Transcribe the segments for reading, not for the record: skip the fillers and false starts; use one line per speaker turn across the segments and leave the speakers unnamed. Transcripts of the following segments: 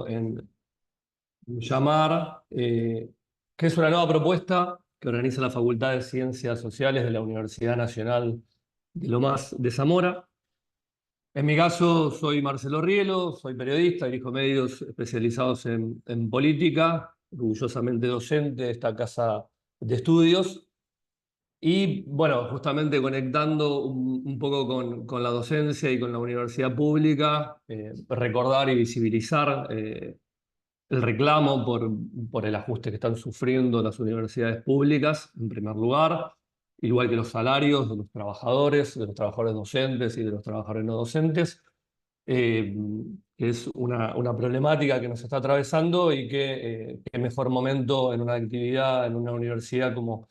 en llamar, que es una nueva propuesta que organiza la Facultad de Ciencias Sociales de la Universidad Nacional de Lomas de Zamora. En mi caso, soy Marcelo Rielo, soy periodista, dirijo medios especializados en política, orgullosamente docente de esta casa de estudios. Y bueno, justamente conectando un poco con la docencia y con la universidad pública, recordar y visibilizar el reclamo por el ajuste que están sufriendo las universidades públicas, en primer lugar, igual que los salarios de los trabajadores docentes y de los trabajadores no docentes, eh, que es una problemática que nos está atravesando y que qué mejor momento en una actividad, en una universidad como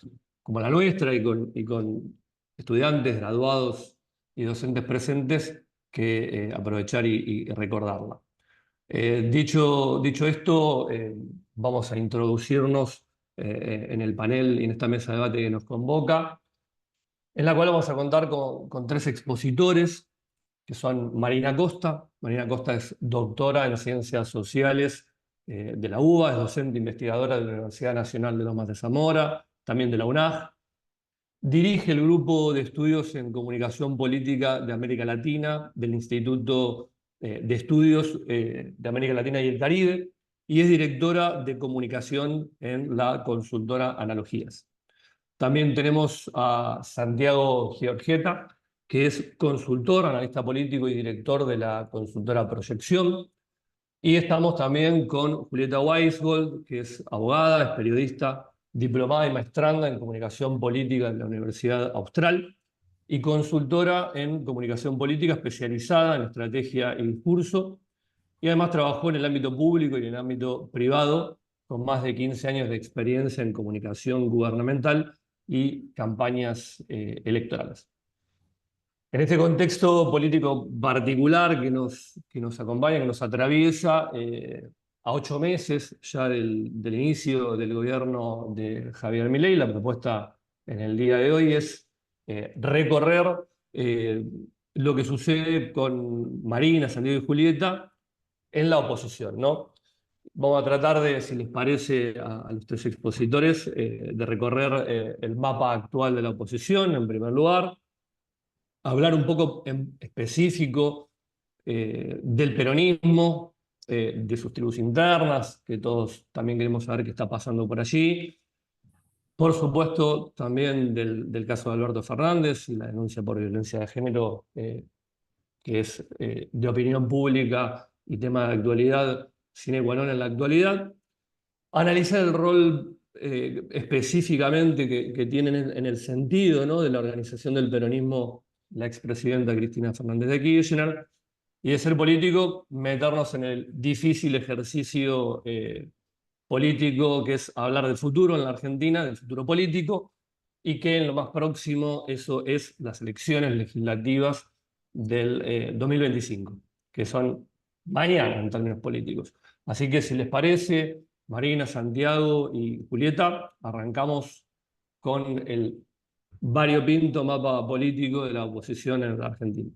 la nuestra y con estudiantes, graduados y docentes presentes, que aprovechar y recordarla. Dicho esto, vamos a introducirnos en el panel y en esta mesa de debate que nos convoca, en la cual vamos a contar con tres expositores, que son Marina Costa. Marina Costa es doctora en Ciencias Sociales de la UBA, es docente investigadora de la Universidad Nacional de Lomas de Zamora, también de la UNAG. Dirige el grupo de estudios en comunicación política de América Latina del Instituto de Estudios de América Latina y el Caribe y es directora de comunicación en la consultora Analogías. También tenemos a Santiago Giorgetta, que es consultor, analista político y director de la consultora Proyección. Y estamos también con Julieta Weisgold, que es abogada, es periodista, diplomada y maestranda en comunicación política en la Universidad Austral y consultora en comunicación política especializada en estrategia y discurso. Y además trabajó en el ámbito público y en el ámbito privado, con más de 15 años de experiencia en comunicación gubernamental y campañas electorales. En este contexto político particular que nos acompaña, que nos atraviesa, a 8 meses ya del inicio del gobierno de Javier Milei, la propuesta en el día de hoy es recorrer eh, lo que sucede con Marina, Santiago y Julieta en la oposición, ¿no? Vamos a tratar de, si les parece a los tres expositores, de recorrer el mapa actual de la oposición, en primer lugar, hablar un poco en específico del peronismo, de sus tribus internas, que todos también queremos saber qué está pasando por allí. Por supuesto, también del caso de Alberto Fernández y la denuncia por violencia de género, que es de opinión pública y tema de actualidad, sine qua non en la actualidad. Analizar el rol específicamente que tienen en el sentido, ¿no?, de la organización del peronismo la expresidenta Cristina Fernández de Kirchner, y de ser político, meternos en el difícil ejercicio político que es hablar del futuro en la Argentina, del futuro político, y que en lo más próximo eso es las elecciones legislativas del 2025, que son mañana en términos políticos. Así que si les parece, Marina, Santiago y Julieta, arrancamos con el variopinto mapa político de la oposición en la Argentina.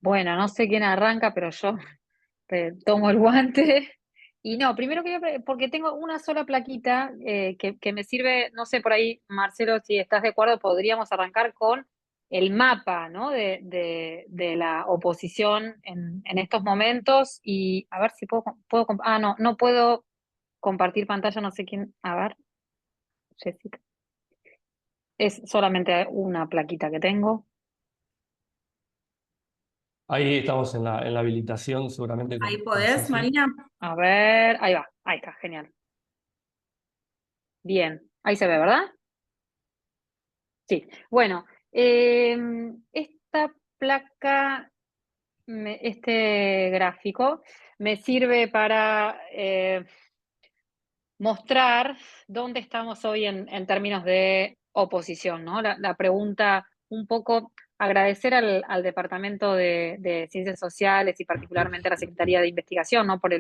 Bueno, no sé quién arranca, pero yo tomo el guante. Y no, primero porque tengo una sola plaquita que me sirve, no sé por ahí, Marcelo, si estás de acuerdo, podríamos arrancar con el mapa, ¿no? De la oposición en estos momentos. Y a ver si no puedo compartir pantalla, no sé quién. A ver, Jessica. Es solamente una plaquita que tengo.
Ahí estamos en la habilitación, seguramente
Ahí
con
podés,
Ceci.
Marina.
A ver, ahí va, ahí está, genial. Bien, ahí se ve, ¿verdad? Sí. Bueno, esta placa, este gráfico, me sirve para mostrar dónde estamos hoy en términos de oposición, ¿no? La pregunta, un poco agradecer al Departamento de Ciencias Sociales y particularmente a la Secretaría de Investigación, ¿no? Por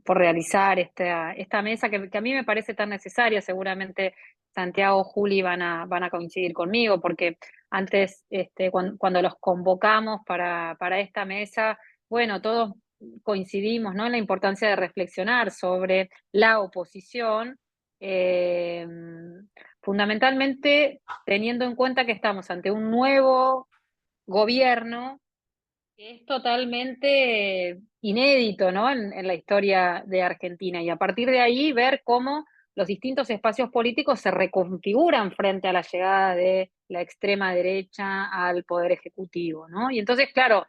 realizar esta mesa que a mí me parece tan necesaria. Seguramente Santiago, Juli van a coincidir conmigo, porque antes, cuando los convocamos para esta mesa, bueno, todos coincidimos, ¿no?, en la importancia de reflexionar sobre la oposición, eh, fundamentalmente teniendo en cuenta que estamos ante un nuevo gobierno que es totalmente inédito, ¿no?, en la historia de Argentina. Y a partir de ahí ver cómo los distintos espacios políticos se reconfiguran frente a la llegada de la extrema derecha al poder ejecutivo, ¿no? Y entonces, claro,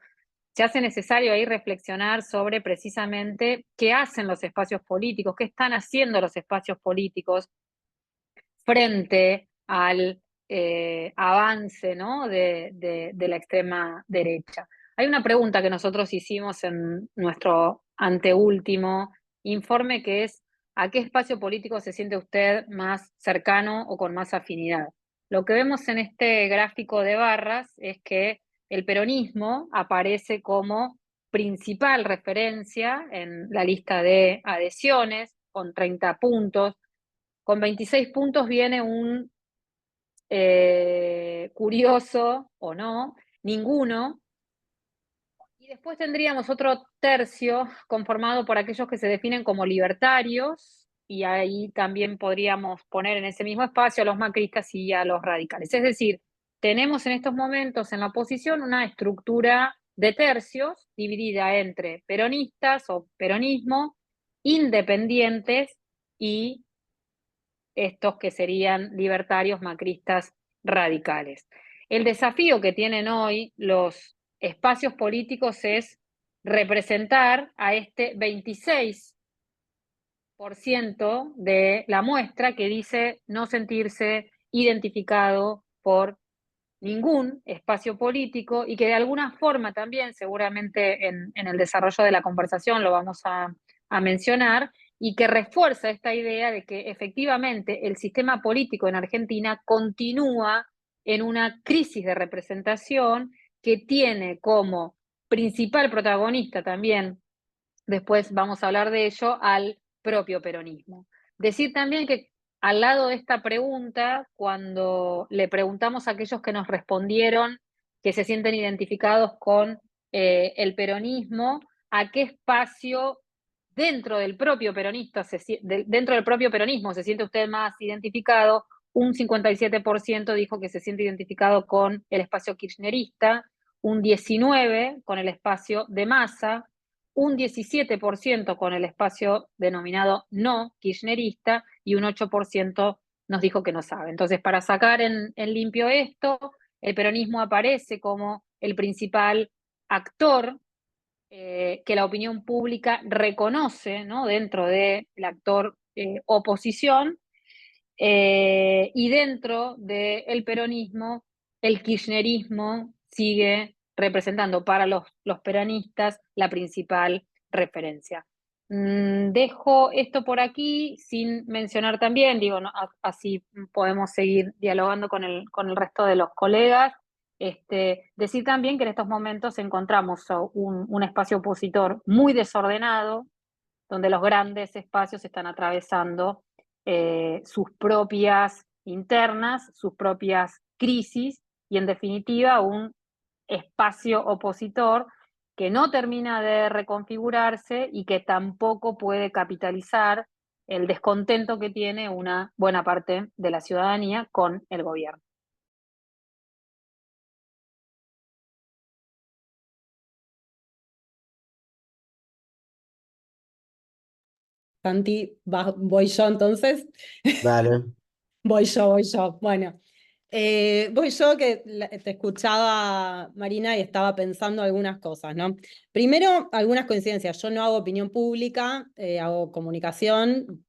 se hace necesario ahí reflexionar sobre precisamente qué hacen los espacios políticos, qué están haciendo los espacios políticos frente al avance, ¿no?, de la extrema derecha. Hay una pregunta que nosotros hicimos en nuestro anteúltimo informe, que es: ¿a qué espacio político se siente usted más cercano o con más afinidad? Lo que vemos en este gráfico de barras es que el peronismo aparece como principal referencia en la lista de adhesiones, con 30 puntos. Con 26 puntos viene un curioso o no, ninguno. Y después tendríamos otro tercio conformado por aquellos que se definen como libertarios, y ahí también podríamos poner en ese mismo espacio a los macristas y a los radicales. Es decir, tenemos en estos momentos en la oposición una estructura de tercios dividida entre peronistas o peronismo, independientes y estos que serían libertarios, macristas, radicales. El desafío que tienen hoy los espacios políticos es representar a este 26% de la muestra que dice no sentirse identificado por ningún espacio político, y que de alguna forma también, seguramente en el desarrollo de la conversación lo vamos a mencionar, y que refuerza esta idea de que efectivamente el sistema político en Argentina continúa en una crisis de representación que tiene como principal protagonista también, después vamos a hablar de ello, al propio peronismo. Decir también que al lado de esta pregunta, cuando le preguntamos a aquellos que nos respondieron que se sienten identificados con el peronismo, a qué espacio dentro del propio dentro del propio peronismo se siente usted más identificado, un 57% dijo que se siente identificado con el espacio kirchnerista, un 19% con el espacio de Massa, un 17% con el espacio denominado no kirchnerista, y un 8% nos dijo que no sabe. Entonces, para sacar en limpio esto, el peronismo aparece como el principal actor que la opinión pública reconoce, ¿no?, dentro del actor oposición, y dentro del peronismo, el kirchnerismo sigue representando para los peronistas la principal referencia. Dejo esto por aquí sin mencionar también, digo, ¿no?, así podemos seguir dialogando con el resto de los colegas. Decir también que en estos momentos encontramos un espacio opositor muy desordenado, donde los grandes espacios están atravesando sus propias internas, sus propias crisis, y en definitiva un espacio opositor que no termina de reconfigurarse y que tampoco puede capitalizar el descontento que tiene una buena parte de la ciudadanía con el gobierno.
Santi, voy yo entonces.
Dale.
Voy yo, voy yo. Bueno, voy yo que te escuchaba, Marina, y estaba pensando algunas cosas, ¿no? Primero, algunas coincidencias. Yo no hago opinión pública, hago comunicación,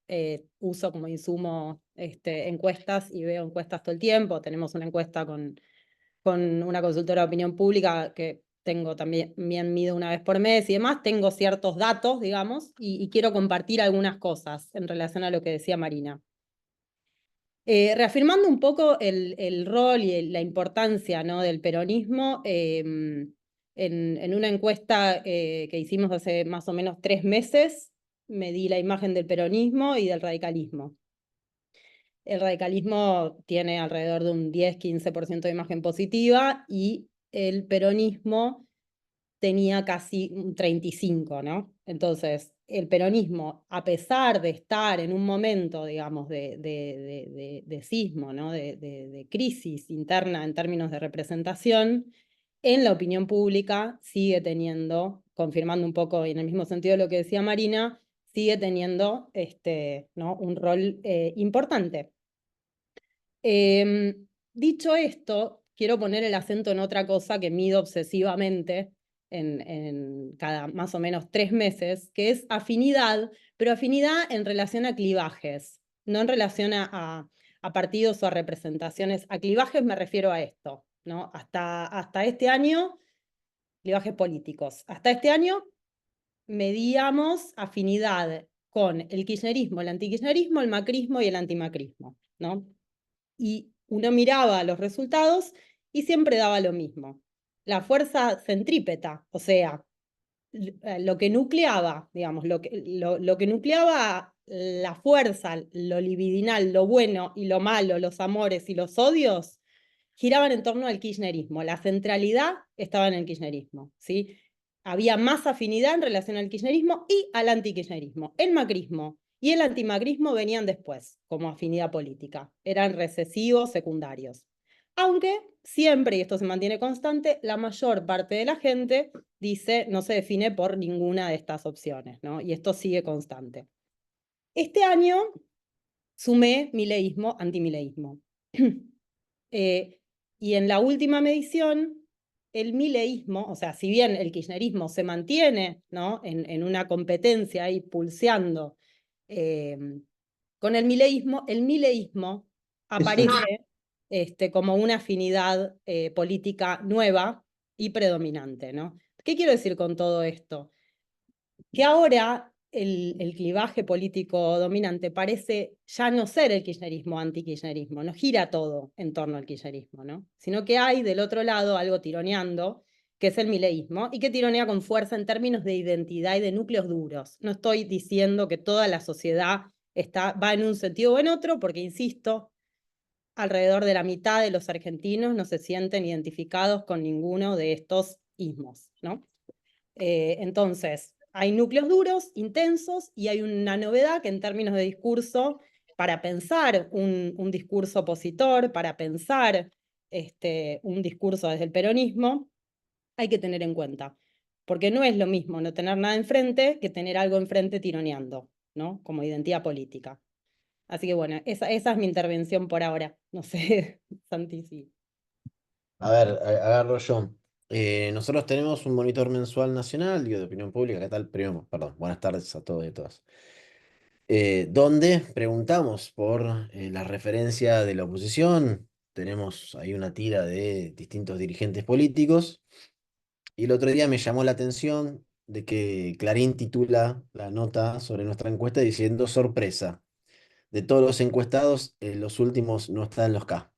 uso como insumo encuestas y veo encuestas todo el tiempo. Tenemos una encuesta con una consultora de opinión pública que tengo también, mido una vez por mes y demás. Tengo ciertos datos, digamos, y quiero compartir algunas cosas en relación a lo que decía Marina. Reafirmando un poco el rol y la importancia, ¿no?, del peronismo, en una encuesta que hicimos hace más o menos 3 meses, medí la imagen del peronismo y del radicalismo. el radicalismo tiene alrededor de un 10-15% de imagen positiva y el peronismo tenía casi un 35%, ¿no? Entonces, el peronismo, a pesar de estar en un momento, digamos, de sismo, ¿no? De crisis interna en términos de representación, en la opinión pública sigue teniendo, confirmando un poco en el mismo sentido de lo que decía Marina, sigue teniendo ¿no? un rol importante. Dicho esto, quiero poner el acento en otra cosa que mido obsesivamente en cada más o menos 3 meses, que es afinidad, pero afinidad en relación a clivajes, no en relación a partidos o a representaciones. A clivajes me refiero a esto, ¿no? Hasta este año, clivajes políticos. Hasta este año medíamos afinidad con el kirchnerismo, el antikirchnerismo, el macrismo y el antimacrismo, ¿no? Y uno miraba los resultados y siempre daba lo mismo. La fuerza centrípeta, o sea, lo que nucleaba, digamos, lo que nucleaba la fuerza, lo libidinal, lo bueno y lo malo, los amores y los odios, giraban en torno al kirchnerismo. La centralidad estaba en el kirchnerismo, ¿sí? Había más afinidad en relación al kirchnerismo y al antikirchnerismo. El macrismo y el antimacrismo venían después, como afinidad política. Eran recesivos secundarios. Aunque siempre, y esto se mantiene constante, la mayor parte de la gente dice no se define por ninguna de estas opciones, ¿no? Y esto sigue constante. Este año sumé mileísmo, antimileísmo. Y en la última medición, el mileísmo, o sea, si bien el kirchnerismo se mantiene, ¿no? en una competencia ahí pulseando eh, con el mileísmo aparece como una afinidad política nueva y predominante, ¿no? ¿Qué quiero decir con todo esto? Que ahora el clivaje político dominante parece ya no ser el kirchnerismo anti-kirchnerismo, no gira todo en torno al kirchnerismo, ¿no? Sino que hay del otro lado algo tironeando, que es el mileísmo, y que tironea con fuerza en términos de identidad y de núcleos duros. No estoy diciendo que toda la sociedad va en un sentido o en otro, porque, insisto, alrededor de la mitad de los argentinos no se sienten identificados con ninguno de estos ismos, ¿no? Entonces, hay núcleos duros, intensos, y hay una novedad que en términos de discurso, para pensar un discurso opositor, para pensar un discurso desde el peronismo, hay que tener en cuenta. Porque no es lo mismo no tener nada enfrente que tener algo enfrente tironeando, ¿no? Como identidad política. Así que bueno, esa es mi intervención por ahora. No sé, Santi, sí.
A ver, agarro yo. Nosotros tenemos un monitor mensual nacional, digo, de opinión pública. ¿Qué tal? Primero, perdón, buenas tardes a todos y a todas. Donde preguntamos por la referencia de la oposición. Tenemos ahí una tira de distintos dirigentes políticos. Y el otro día me llamó la atención de que Clarín titula la nota sobre nuestra encuesta diciendo sorpresa. De todos los encuestados, los últimos no están en los K.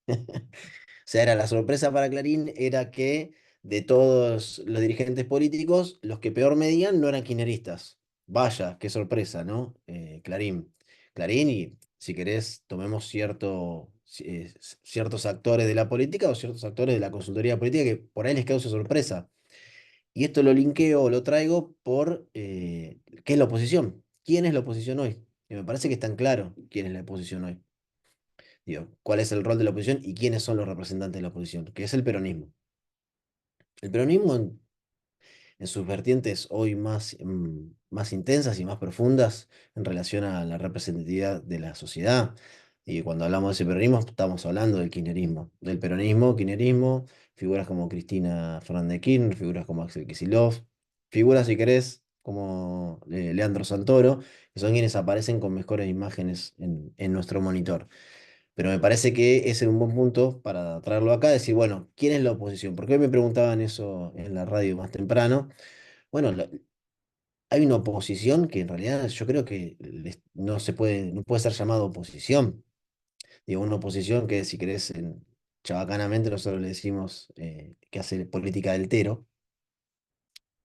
O sea, era la sorpresa para Clarín, era que de todos los dirigentes políticos, los que peor medían no eran kirchneristas. Vaya, qué sorpresa, ¿no? Clarín. Clarín y, si querés, tomemos ciertos actores de la política o ciertos actores de la consultoría política que por ahí les causa sorpresa. Y esto lo linkeo o lo traigo por qué es la oposición. ¿Quién es la oposición hoy? Y me parece que es tan claro quién es la oposición hoy. Digo, cuál es el rol de la oposición y quiénes son los representantes de la oposición, que es el peronismo. El peronismo en sus vertientes hoy más intensas y más profundas en relación a la representatividad de la sociedad. Y cuando hablamos de ese peronismo, estamos hablando del kirchnerismo, del peronismo, kirchnerismo, figuras como Cristina Fernández de Kirchner, figuras como Axel Kicillof, figuras, si querés, como Leandro Santoro, que son quienes aparecen con mejores imágenes en nuestro monitor. Pero me parece que ese es un buen punto para traerlo acá, decir, bueno, ¿quién es la oposición? Porque hoy me preguntaban eso en la radio más temprano. Bueno, hay una oposición que en realidad yo creo que no puede ser llamada oposición. Digo, una oposición que, si querés, chabacanamente nosotros le decimos que hace política del tero,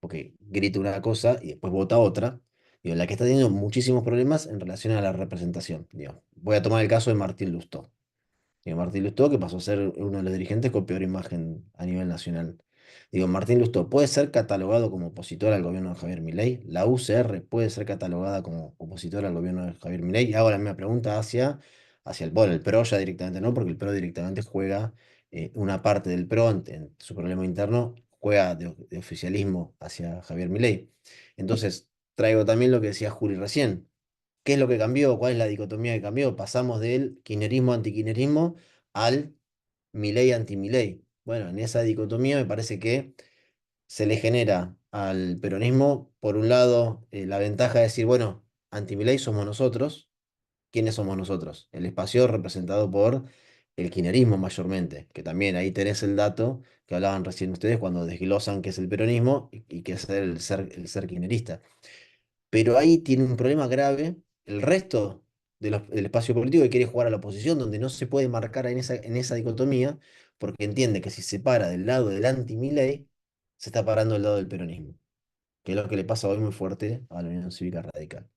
porque grita una cosa y después vota otra. Digo, la que está teniendo muchísimos problemas en relación a la representación. Digo, voy a tomar el caso de Martín Lustó. Digo, Martín Lustó, que pasó a ser uno de los dirigentes con peor imagen a nivel nacional. Digo, Martín Lustó puede ser catalogado como opositor al gobierno de Javier Milei. La UCR puede ser catalogada como opositora al gobierno de Javier Milei. Y hago la misma pregunta hacia el PRO. El PRO ya directamente no, porque el PRO directamente juega una parte del PRO en su problema interno, juega de oficialismo hacia Javier Milei. Entonces, traigo también lo que decía Juli recién. ¿Qué es lo que cambió? ¿Cuál es la dicotomía que cambió? Pasamos del kirchnerismo anti-kirchnerismo al Milei anti-Milei. Bueno, en esa dicotomía me parece que se le genera al peronismo, por un lado, la ventaja de decir, bueno, anti-Milei somos nosotros. ¿Quiénes somos nosotros? El espacio representado por el kirchnerismo mayormente, que también ahí tenés el dato que hablaban recién ustedes cuando desglosan qué es el peronismo y qué es el ser kirchnerista. Pero ahí tiene un problema grave el resto del espacio político que quiere jugar a la oposición, donde no se puede marcar en esa dicotomía, porque entiende que si se para del lado del anti-Milei, se está parando del lado del peronismo, que es lo que le pasa hoy muy fuerte a la Unión Cívica Radical,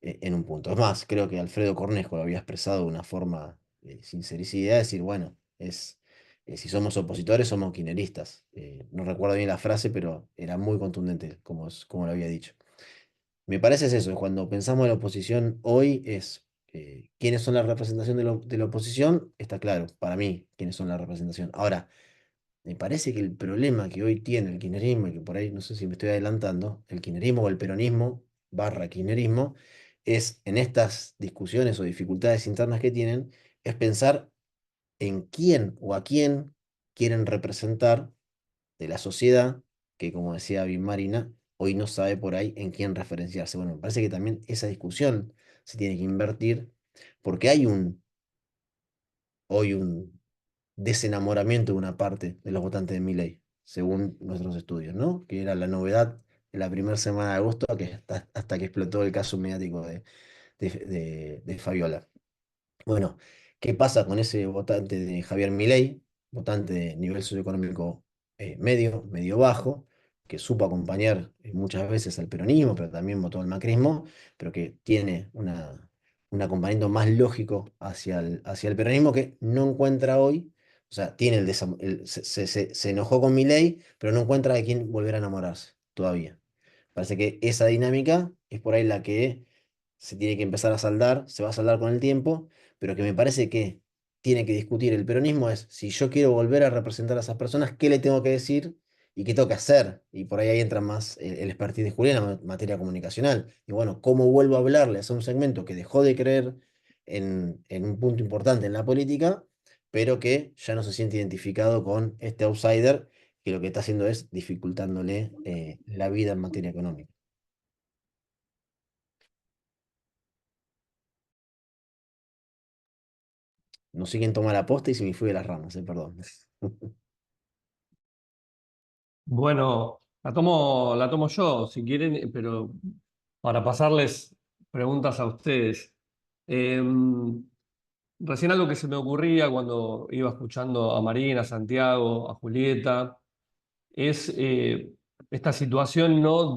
en un punto. Es más, creo que Alfredo Cornejo lo había expresado de una forma sincericida, de decir, bueno, si somos opositores, somos kirchneristas. No recuerdo bien la frase, pero era muy contundente como lo había dicho. Me parece es eso, cuando pensamos en la oposición hoy es quiénes son la representación de la oposición, está claro, para mí, quiénes son la representación. Ahora, me parece que el problema que hoy tiene el kirchnerismo, y que por ahí no sé si me estoy adelantando, el kirchnerismo o el peronismo barra kirchnerismo, es en estas discusiones o dificultades internas que tienen, es pensar en quién o a quién quieren representar de la sociedad, que como decía bien Marina, hoy no sabe por ahí en quién referenciarse. Bueno, me parece que también esa discusión se tiene que invertir, porque hay hoy un desenamoramiento de una parte de los votantes de Milei, según nuestros estudios, ¿no? Que era la novedad de la primera semana de agosto, que hasta que explotó el caso mediático de Fabiola. Bueno, ¿qué pasa con ese votante de Javier Milei, votante de nivel socioeconómico medio bajo, que supo acompañar muchas veces al peronismo, pero también votó al macrismo, pero que tiene un acompañamiento más lógico hacia el peronismo que no encuentra hoy, o sea, tiene se enojó con Milei, pero no encuentra de quién volver a enamorarse todavía. Parece que esa dinámica es por ahí la que se tiene que empezar a saldar, se va a saldar con el tiempo, pero que me parece que tiene que discutir el peronismo es si yo quiero volver a representar a esas personas, ¿qué le tengo que decir y qué tengo que hacer? Y por ahí entra más el expertise de Julián en la materia comunicacional. Y bueno, ¿cómo vuelvo a hablarles a un segmento que dejó de creer en un punto importante en la política, pero que ya no se siente identificado con este outsider que lo que está haciendo es dificultándole la vida en materia económica? No sé quién toma la posta y se me fui de las ramas, perdón.
Bueno, la tomo yo, si quieren, pero para pasarles preguntas a ustedes. Recién algo que se me ocurría cuando iba escuchando a Marina, a Santiago, a Julieta, es esta situación, ¿no?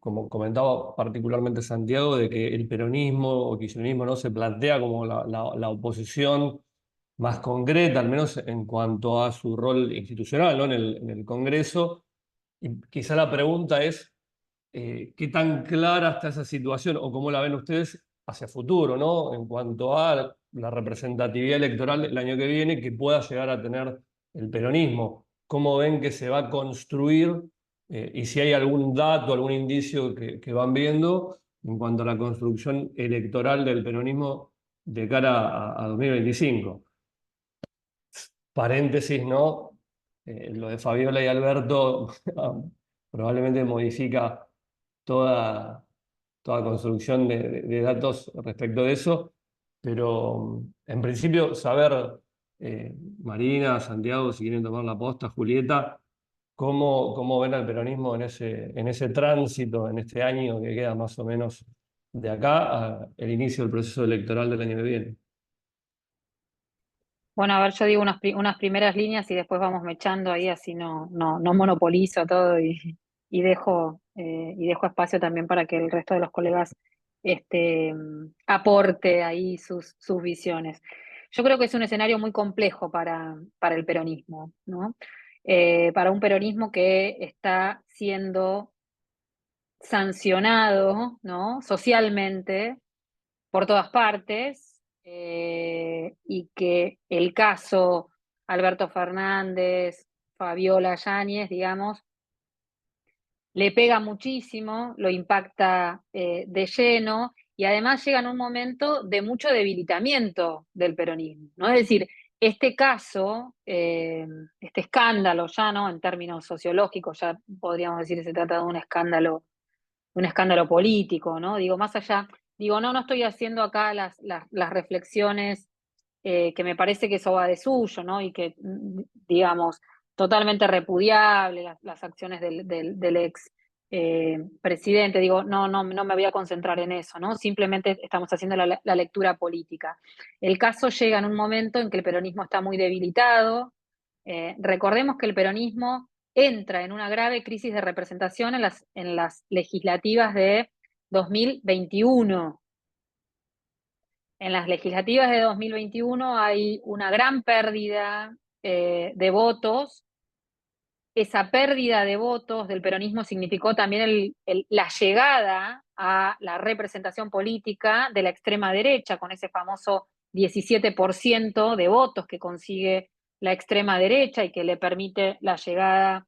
Como comentaba particularmente Santiago, de que el peronismo o kirchnerismo no se plantea como la oposición más concreta, al menos en cuanto a su rol institucional, ¿no? En el Congreso. Y quizá la pregunta es, ¿qué tan clara está esa situación o cómo la ven ustedes hacia futuro, ¿no? En cuanto a la representatividad electoral el año que viene que pueda llegar a tener el peronismo? ¿Cómo ven que se va a construir y si hay algún dato, algún indicio que van viendo en cuanto a la construcción electoral del peronismo de cara a 2025? Paréntesis, ¿no? Lo de Fabiola y Alberto probablemente modifica toda, toda construcción de datos respecto de eso, pero en principio saber, Marina, Santiago, si quieren tomar la posta, Julieta, cómo ven al peronismo en ese tránsito, en este año que queda más o menos de acá al inicio del proceso electoral del año que viene.
Bueno, a ver, yo digo unas primeras líneas y después vamos mechando ahí, así no monopolizo todo y dejo y dejo espacio también para que el resto de los colegas aporte ahí sus visiones. Yo creo que es un escenario muy complejo para el peronismo, ¿no? Para un peronismo que está siendo sancionado, ¿no? Socialmente por todas partes, y que el caso Alberto Fernández, Fabiola Yáñez, digamos, le pega muchísimo, lo impacta de lleno, y además llega en un momento de mucho debilitamiento del peronismo, ¿no? Es decir, este caso, este escándalo ya, ¿no? En términos sociológicos, ya podríamos decir que se trata de un escándalo político, ¿no? Digo, más allá, digo, no estoy haciendo acá las reflexiones, que me parece que eso va de suyo, ¿no? Y que, digamos, totalmente repudiable las acciones del ex presidente. Digo, no me voy a concentrar en eso, ¿no? Simplemente estamos haciendo la lectura política. El caso llega en un momento en que el peronismo está muy debilitado. Recordemos que el peronismo entra en una grave crisis de representación en las legislativas de 2021. En las legislativas de 2021 hay una gran pérdida de votos. Esa pérdida de votos del peronismo significó también la llegada a la representación política de la extrema derecha, con ese famoso 17% de votos que consigue la extrema derecha y que le permite la llegada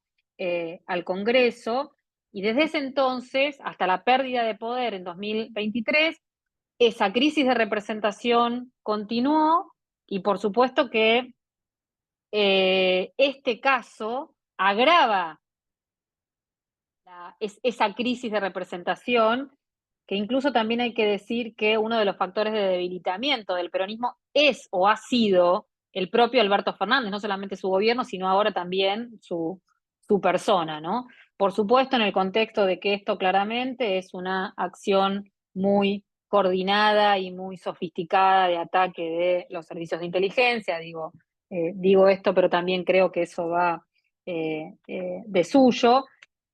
al Congreso. Y desde ese entonces, hasta la pérdida de poder en 2023, esa crisis de representación continuó, y por supuesto que este caso agrava esa crisis de representación, que incluso también hay que decir que uno de los factores de debilitamiento del peronismo es o ha sido el propio Alberto Fernández, no solamente su gobierno, sino ahora también su persona, ¿no? Por supuesto, en el contexto de que esto claramente es una acción muy coordinada y muy sofisticada de ataque de los servicios de inteligencia. Digo esto, pero también creo que eso va de suyo.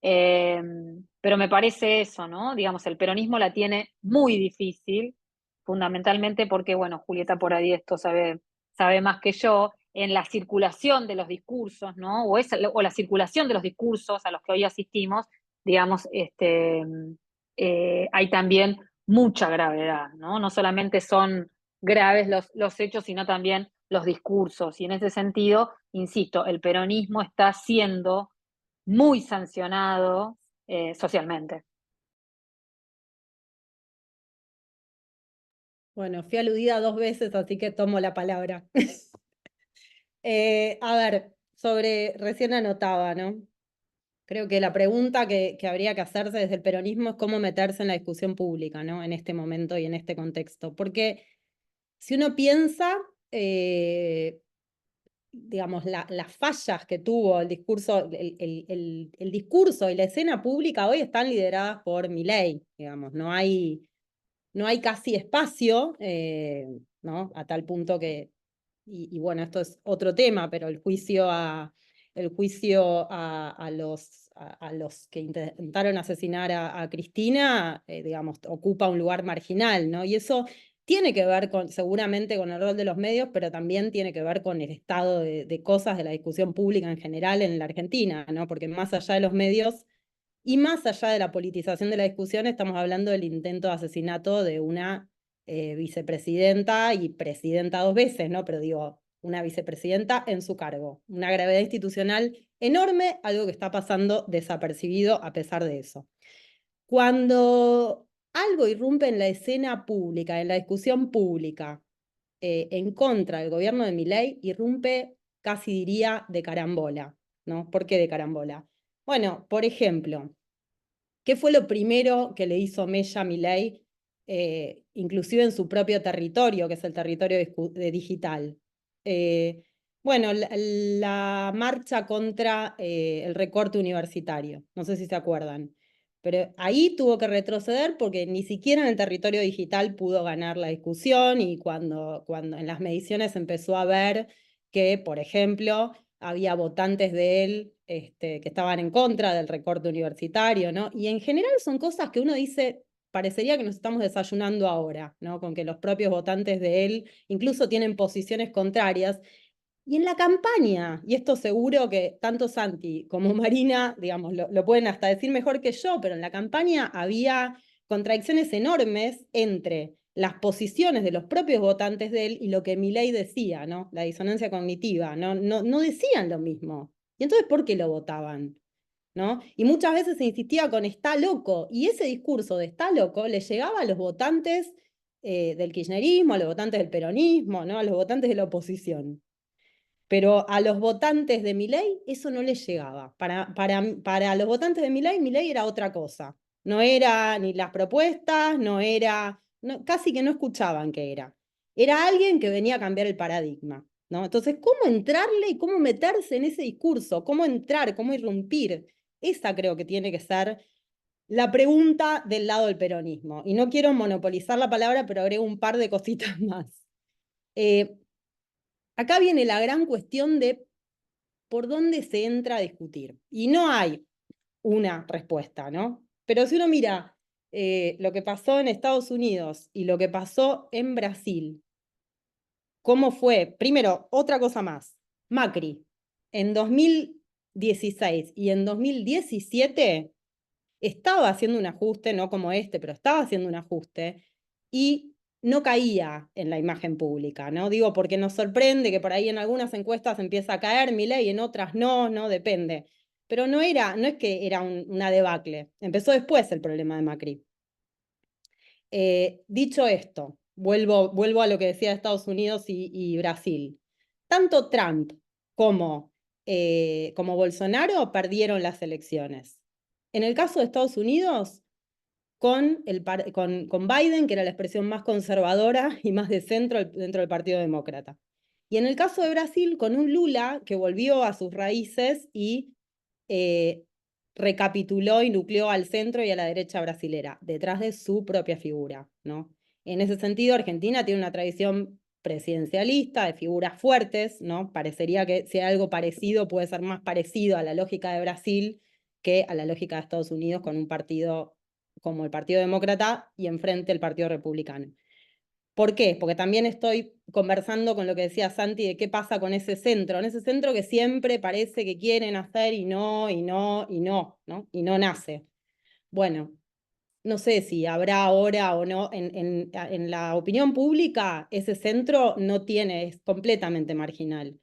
Pero me parece eso, ¿no? Digamos, el peronismo la tiene muy difícil, fundamentalmente porque, bueno, Julieta por ahí esto sabe más que yo, en la circulación de los discursos, ¿no? O la circulación de los discursos a los que hoy asistimos, digamos, hay también mucha gravedad, ¿no? No solamente son graves los hechos, sino también los discursos. Y en ese sentido, insisto, el peronismo está siendo muy sancionado socialmente.
Bueno, fui aludida 2 veces, así que tomo la palabra. A ver, recién anotaba, ¿no? Creo que la pregunta que habría que hacerse desde el peronismo es cómo meterse en la discusión pública, ¿no? En este momento y en este contexto. Porque si uno piensa, digamos, las fallas que tuvo el discurso, el discurso y la escena pública hoy están lideradas por Milei, digamos, no hay casi espacio, ¿no? A tal punto que, y bueno, esto es otro tema, pero el juicio a los que intentaron asesinar a Cristina, digamos, ocupa un lugar marginal, ¿no? Y eso tiene que ver seguramente con el rol de los medios, pero también tiene que ver con el estado de cosas de la discusión pública en general en la Argentina, ¿no? Porque más allá de los medios y más allá de la politización de la discusión, estamos hablando del intento de asesinato de una vicepresidenta y presidenta 2 veces, ¿no? Pero digo, una vicepresidenta en su cargo. Una gravedad institucional enorme, algo que está pasando desapercibido a pesar de eso. Cuando algo irrumpe en la escena pública, en la discusión pública, en contra del gobierno de Milei, irrumpe, casi diría, de carambola, ¿no? ¿Por qué de carambola? Bueno, por ejemplo, ¿qué fue lo primero que le hizo Mella a Milei, inclusive en su propio territorio, que es el territorio digital? Bueno, la marcha contra el recorte universitario, no sé si se acuerdan, pero ahí tuvo que retroceder porque ni siquiera en el territorio digital pudo ganar la discusión, y cuando en las mediciones empezó a ver que, por ejemplo, había votantes de él que estaban en contra del recorte universitario, ¿no? Y en general son cosas que uno dice, parecería que nos estamos desayunando ahora, ¿no? Con que los propios votantes de él incluso tienen posiciones contrarias. Y en la campaña, y esto seguro que tanto Santi como Marina, digamos, lo pueden hasta decir mejor que yo, pero en la campaña había contradicciones enormes entre las posiciones de los propios votantes de él y lo que Milei decía, ¿no? La disonancia cognitiva, no decían lo mismo. ¿Y entonces por qué lo votaban? ¿No? Y muchas veces se insistía con está loco, y ese discurso de está loco le llegaba a los votantes del kirchnerismo, a los votantes del peronismo, ¿no? A los votantes de la oposición. Pero a los votantes de Milei eso no les llegaba. Para los votantes de Milei era otra cosa. No era ni las propuestas, no era, casi que no escuchaban qué era. Era alguien que venía a cambiar el paradigma, ¿no? Entonces, ¿cómo entrarle y cómo meterse en ese discurso? ¿Cómo entrar? ¿Cómo irrumpir? Esa creo que tiene que ser la pregunta del lado del peronismo. Y no quiero monopolizar la palabra, pero agrego un par de cositas más. Acá viene la gran cuestión de por dónde se entra a discutir. Y no hay una respuesta, ¿no? Pero si uno mira lo que pasó en Estados Unidos y lo que pasó en Brasil, ¿cómo fue? Primero, otra cosa más. Macri, en 2016 y en 2017 estaba haciendo un ajuste, no como este, pero estaba haciendo un ajuste y no caía en la imagen pública, ¿no? Digo, porque nos sorprende que por ahí en algunas encuestas empieza a caer Milei y en otras no, depende. Pero no es que era una debacle, empezó después el problema de Macri. Dicho esto, vuelvo a lo que decía de Estados Unidos y Brasil. Tanto Trump como Bolsonaro perdieron las elecciones. En el caso de Estados Unidos, con Biden, que era la expresión más conservadora y más de centro dentro del Partido Demócrata. Y en el caso de Brasil, con un Lula que volvió a sus raíces y recapituló y nucleó al centro y a la derecha brasilera, detrás de su propia figura, ¿no? En ese sentido, Argentina tiene una tradición presidencialista, de figuras fuertes, ¿no? Parecería que si hay algo parecido, puede ser más parecido a la lógica de Brasil que a la lógica de Estados Unidos con un partido como el Partido Demócrata y enfrente el Partido Republicano. ¿Por qué? Porque también estoy conversando con lo que decía Santi de qué pasa con ese centro, en ese centro que siempre parece que quieren hacer y no nace. Bueno, no sé si habrá ahora o no, en la opinión pública ese centro no tiene, es completamente marginal,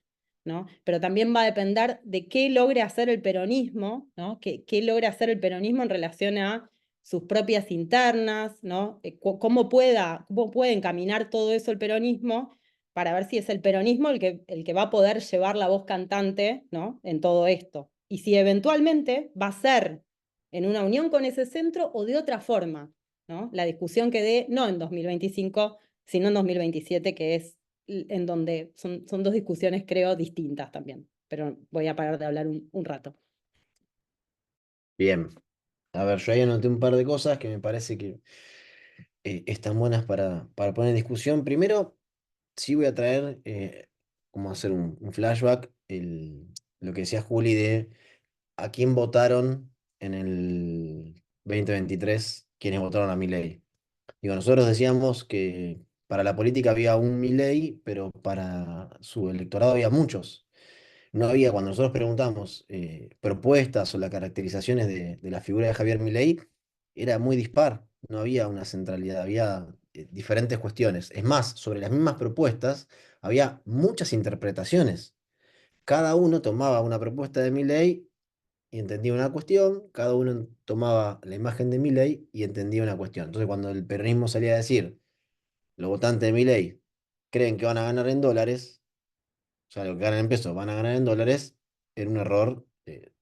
¿no? Pero también va a depender de qué logre hacer el peronismo, ¿no? Qué logre hacer el peronismo en relación a sus propias internas, ¿no? Cómo puede encaminar todo eso el peronismo para ver si es el peronismo el que va a poder llevar la voz cantante, ¿no? En todo esto. Y si eventualmente va a ser en una unión con ese centro o de otra forma, ¿no? La discusión que dé no en 2025, sino en 2027, que es en donde son dos discusiones, creo, distintas también. Pero voy a parar de hablar un rato.
Bien. A ver, yo ahí anoté un par de cosas que me parece que están buenas para poner en discusión. Primero, sí voy a traer, como hacer un flashback, lo que decía Juli de a quién votaron en el 2023, quienes votaron a Milei. Digo, nosotros decíamos que para la política había un Milei, pero para su electorado había muchos. No había, cuando nosotros preguntamos propuestas o las caracterizaciones de la figura de Javier Milei, era muy dispar, no había una centralidad, había diferentes cuestiones. Es más, sobre las mismas propuestas había muchas interpretaciones. Cada uno tomaba una propuesta de Milei y entendía una cuestión, cada uno tomaba la imagen de Milei y entendía una cuestión. Entonces, cuando el peronismo salía a decir, los votantes de Milei creen que van a ganar en dólares, o sea, lo que ganan en pesos van a ganar en dólares, era un error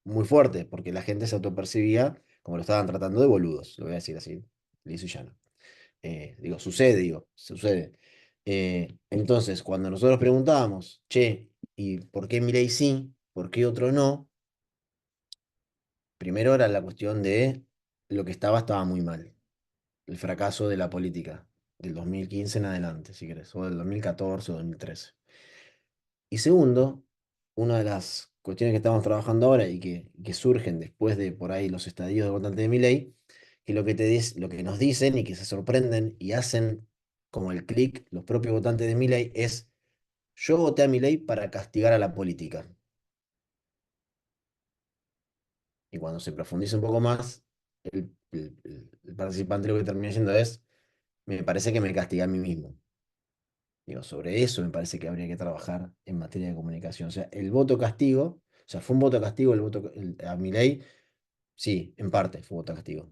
muy fuerte, porque la gente se autopercibía como lo estaban tratando de boludos, lo voy a decir así, liso y llano. Sucede. Entonces, cuando nosotros preguntábamos, che, ¿y por qué Milei sí? ¿Por qué otro no? Primero era la cuestión de lo que estaba muy mal. El fracaso de la política, del 2015 en adelante, si querés, o del 2014 o 2013. Y segundo, una de las cuestiones que estamos trabajando ahora y que surgen después de por ahí los estadios de votantes de Milei, que lo que nos dicen y que se sorprenden y hacen como el clic los propios votantes de Milei es: yo voté a Milei para castigar a la política. Y cuando se profundiza un poco más, el participante lo que termina diciendo es: me parece que me castigué a mí mismo. Digo, sobre eso me parece que habría que trabajar en materia de comunicación. O sea, el voto castigo, o sea, fue un voto castigo a Milei, sí, en parte fue voto castigo.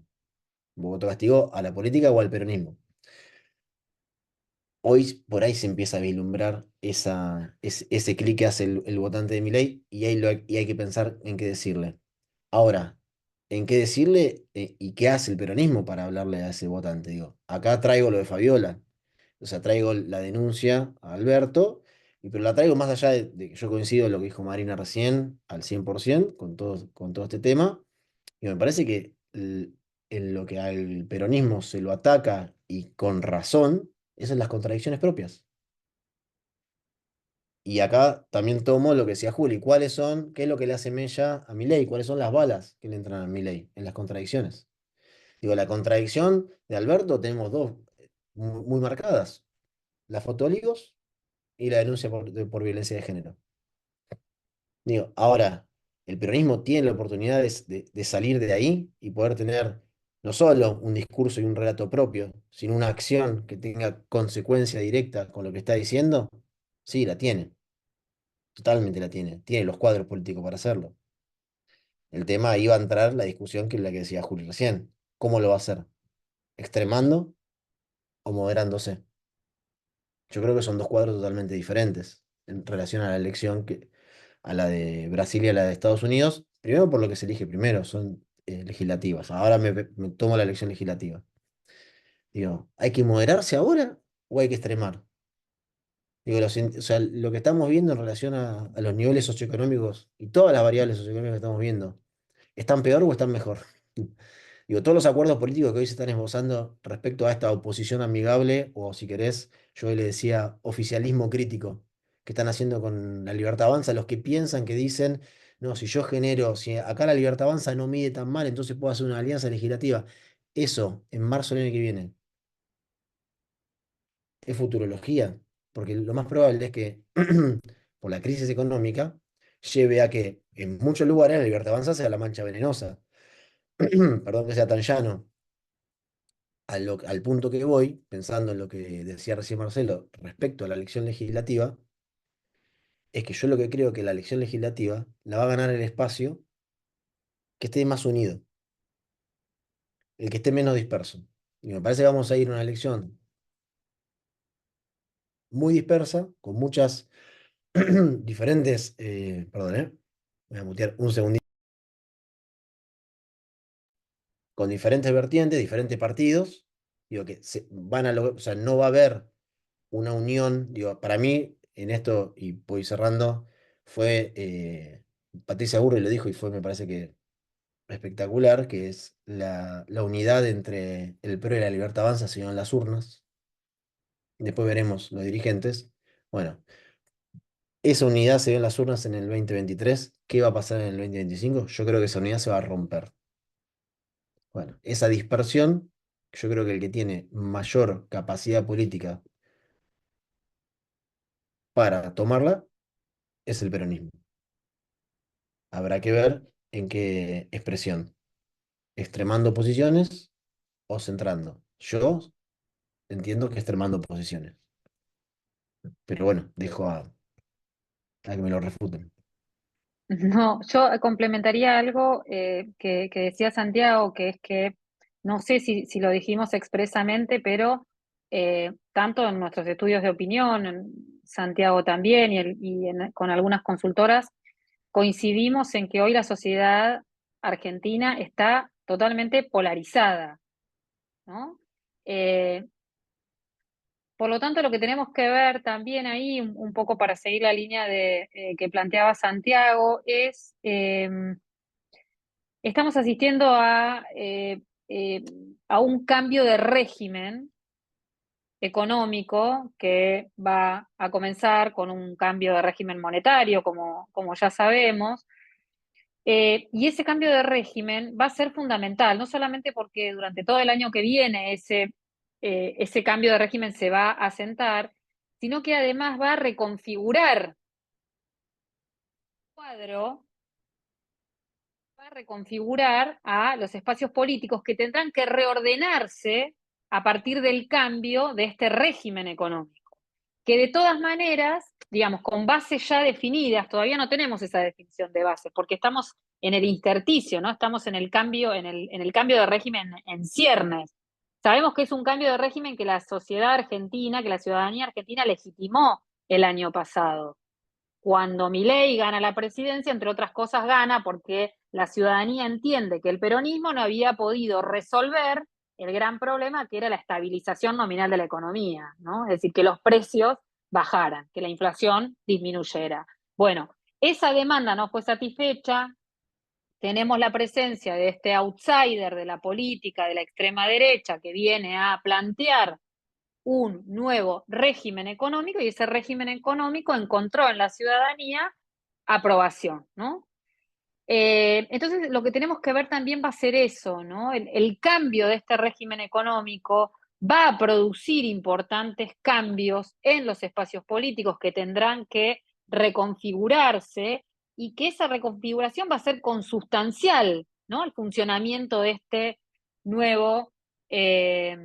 Un voto castigo a la política o al peronismo. Hoy por ahí se empieza a vislumbrar ese clic que hace el votante de Milei y hay que pensar en qué decirle. Ahora, ¿en qué decirle y qué hace el peronismo para hablarle a ese votante? Digo, acá traigo lo de Fabiola, o sea, traigo la denuncia a Alberto, pero la traigo más allá de que yo coincido en lo que dijo Marina recién, al 100%, con todo este tema, y me parece que en lo que al peronismo se lo ataca y con razón, esas son las contradicciones propias. Y acá también tomo lo que decía Juli, qué es lo que le hace mella a Milei, cuáles son las balas que le entran a Milei en las contradicciones. Digo, la contradicción de Alberto tenemos dos muy marcadas: la foto de Olivos y la denuncia por violencia de género. Digo, ahora, el peronismo tiene la oportunidad de salir de ahí y poder tener no solo un discurso y un relato propio, sino una acción que tenga consecuencia directa con lo que está diciendo. Sí, la tiene, totalmente la tiene. Tiene los cuadros políticos para hacerlo. El tema ahí va a entrar la discusión que es la que decía Juli recién. ¿Cómo lo va a hacer? ¿Extremando o moderándose? Yo creo que son dos cuadros totalmente diferentes en relación a la elección a la de Brasil y a la de Estados Unidos. Primero por lo que se elige primero, son legislativas. Ahora me tomo la elección legislativa. Digo, ¿hay que moderarse ahora o hay que extremar? Digo, o sea, lo que estamos viendo en relación a los niveles socioeconómicos y todas las variables socioeconómicas que estamos viendo, ¿están peor o están mejor? Digo, todos los acuerdos políticos que hoy se están esbozando respecto a esta oposición amigable, o si querés, yo hoy le decía oficialismo crítico, que están haciendo con la Libertad Avanza, los que piensan, que dicen, no, si acá la Libertad Avanza no mide tan mal, entonces puedo hacer una alianza legislativa. Eso, en marzo del año que viene, es futurología, porque lo más probable es que, por la crisis económica, lleve a que en muchos lugares la Libertad Avanza sea la mancha venenosa. Perdón que sea tan llano. Al punto que voy, pensando en lo que decía recién Marcelo respecto a la elección legislativa, es que yo lo que creo que la elección legislativa la va a ganar el espacio que esté más unido, el que esté menos disperso. Y me parece que vamos a ir a una elección muy dispersa, con muchas diferentes, perdón, voy a mutear un segundito, con diferentes vertientes, diferentes partidos, digo que o sea, no va a haber una unión, digo, para mí, en esto, y voy cerrando, fue, Patricia Burri lo dijo y fue, me parece que espectacular, que es la unidad entre el PRO y la Libertad Avanza se dio en las urnas, después veremos los dirigentes. Bueno, esa unidad se dio en las urnas en el 2023. ¿Qué va a pasar en el 2025? Yo creo que esa unidad se va a romper. Bueno, esa dispersión, yo creo que el que tiene mayor capacidad política para tomarla es el peronismo. Habrá que ver en qué expresión, extremando posiciones o centrando. Yo entiendo que extremando posiciones, pero bueno, dejo a que me lo refuten.
No, yo complementaría algo que decía Santiago, que es que no sé si lo dijimos expresamente, pero tanto en nuestros estudios de opinión, en Santiago también con algunas consultoras, coincidimos en que hoy la sociedad argentina está totalmente polarizada, ¿no? Eh, por lo tanto, lo que tenemos que ver también ahí, un poco para seguir la línea que planteaba Santiago, es, estamos asistiendo a un cambio de régimen económico que va a comenzar con un cambio de régimen monetario, como ya sabemos. Y ese cambio de régimen va a ser fundamental, no solamente porque durante todo el año que viene ese cambio de régimen se va a asentar, sino que además va a reconfigurar el cuadro, va a reconfigurar a los espacios políticos que tendrán que reordenarse a partir del cambio de este régimen económico, que de todas maneras, digamos, con bases ya definidas, todavía no tenemos esa definición de bases, porque estamos en el intersticio, ¿no? Estamos en el cambio, en el cambio de régimen en ciernes. Sabemos que es un cambio de régimen que la sociedad argentina, que la ciudadanía argentina legitimó el año pasado. Cuando Milei gana la presidencia, entre otras cosas gana porque la ciudadanía entiende que el peronismo no había podido resolver el gran problema que era la estabilización nominal de la economía, ¿no? Es decir, que los precios bajaran, que la inflación disminuyera. Bueno, esa demanda no fue satisfecha, tenemos la presencia de este outsider de la política de la extrema derecha que viene a plantear un nuevo régimen económico y ese régimen económico encontró en la ciudadanía aprobación, ¿no? Entonces, lo que tenemos que ver también va a ser eso, ¿no? El cambio de este régimen económico va a producir importantes cambios en los espacios políticos que tendrán que reconfigurarse y que esa reconfiguración va a ser consustancial, ¿no? El funcionamiento de este nuevo eh,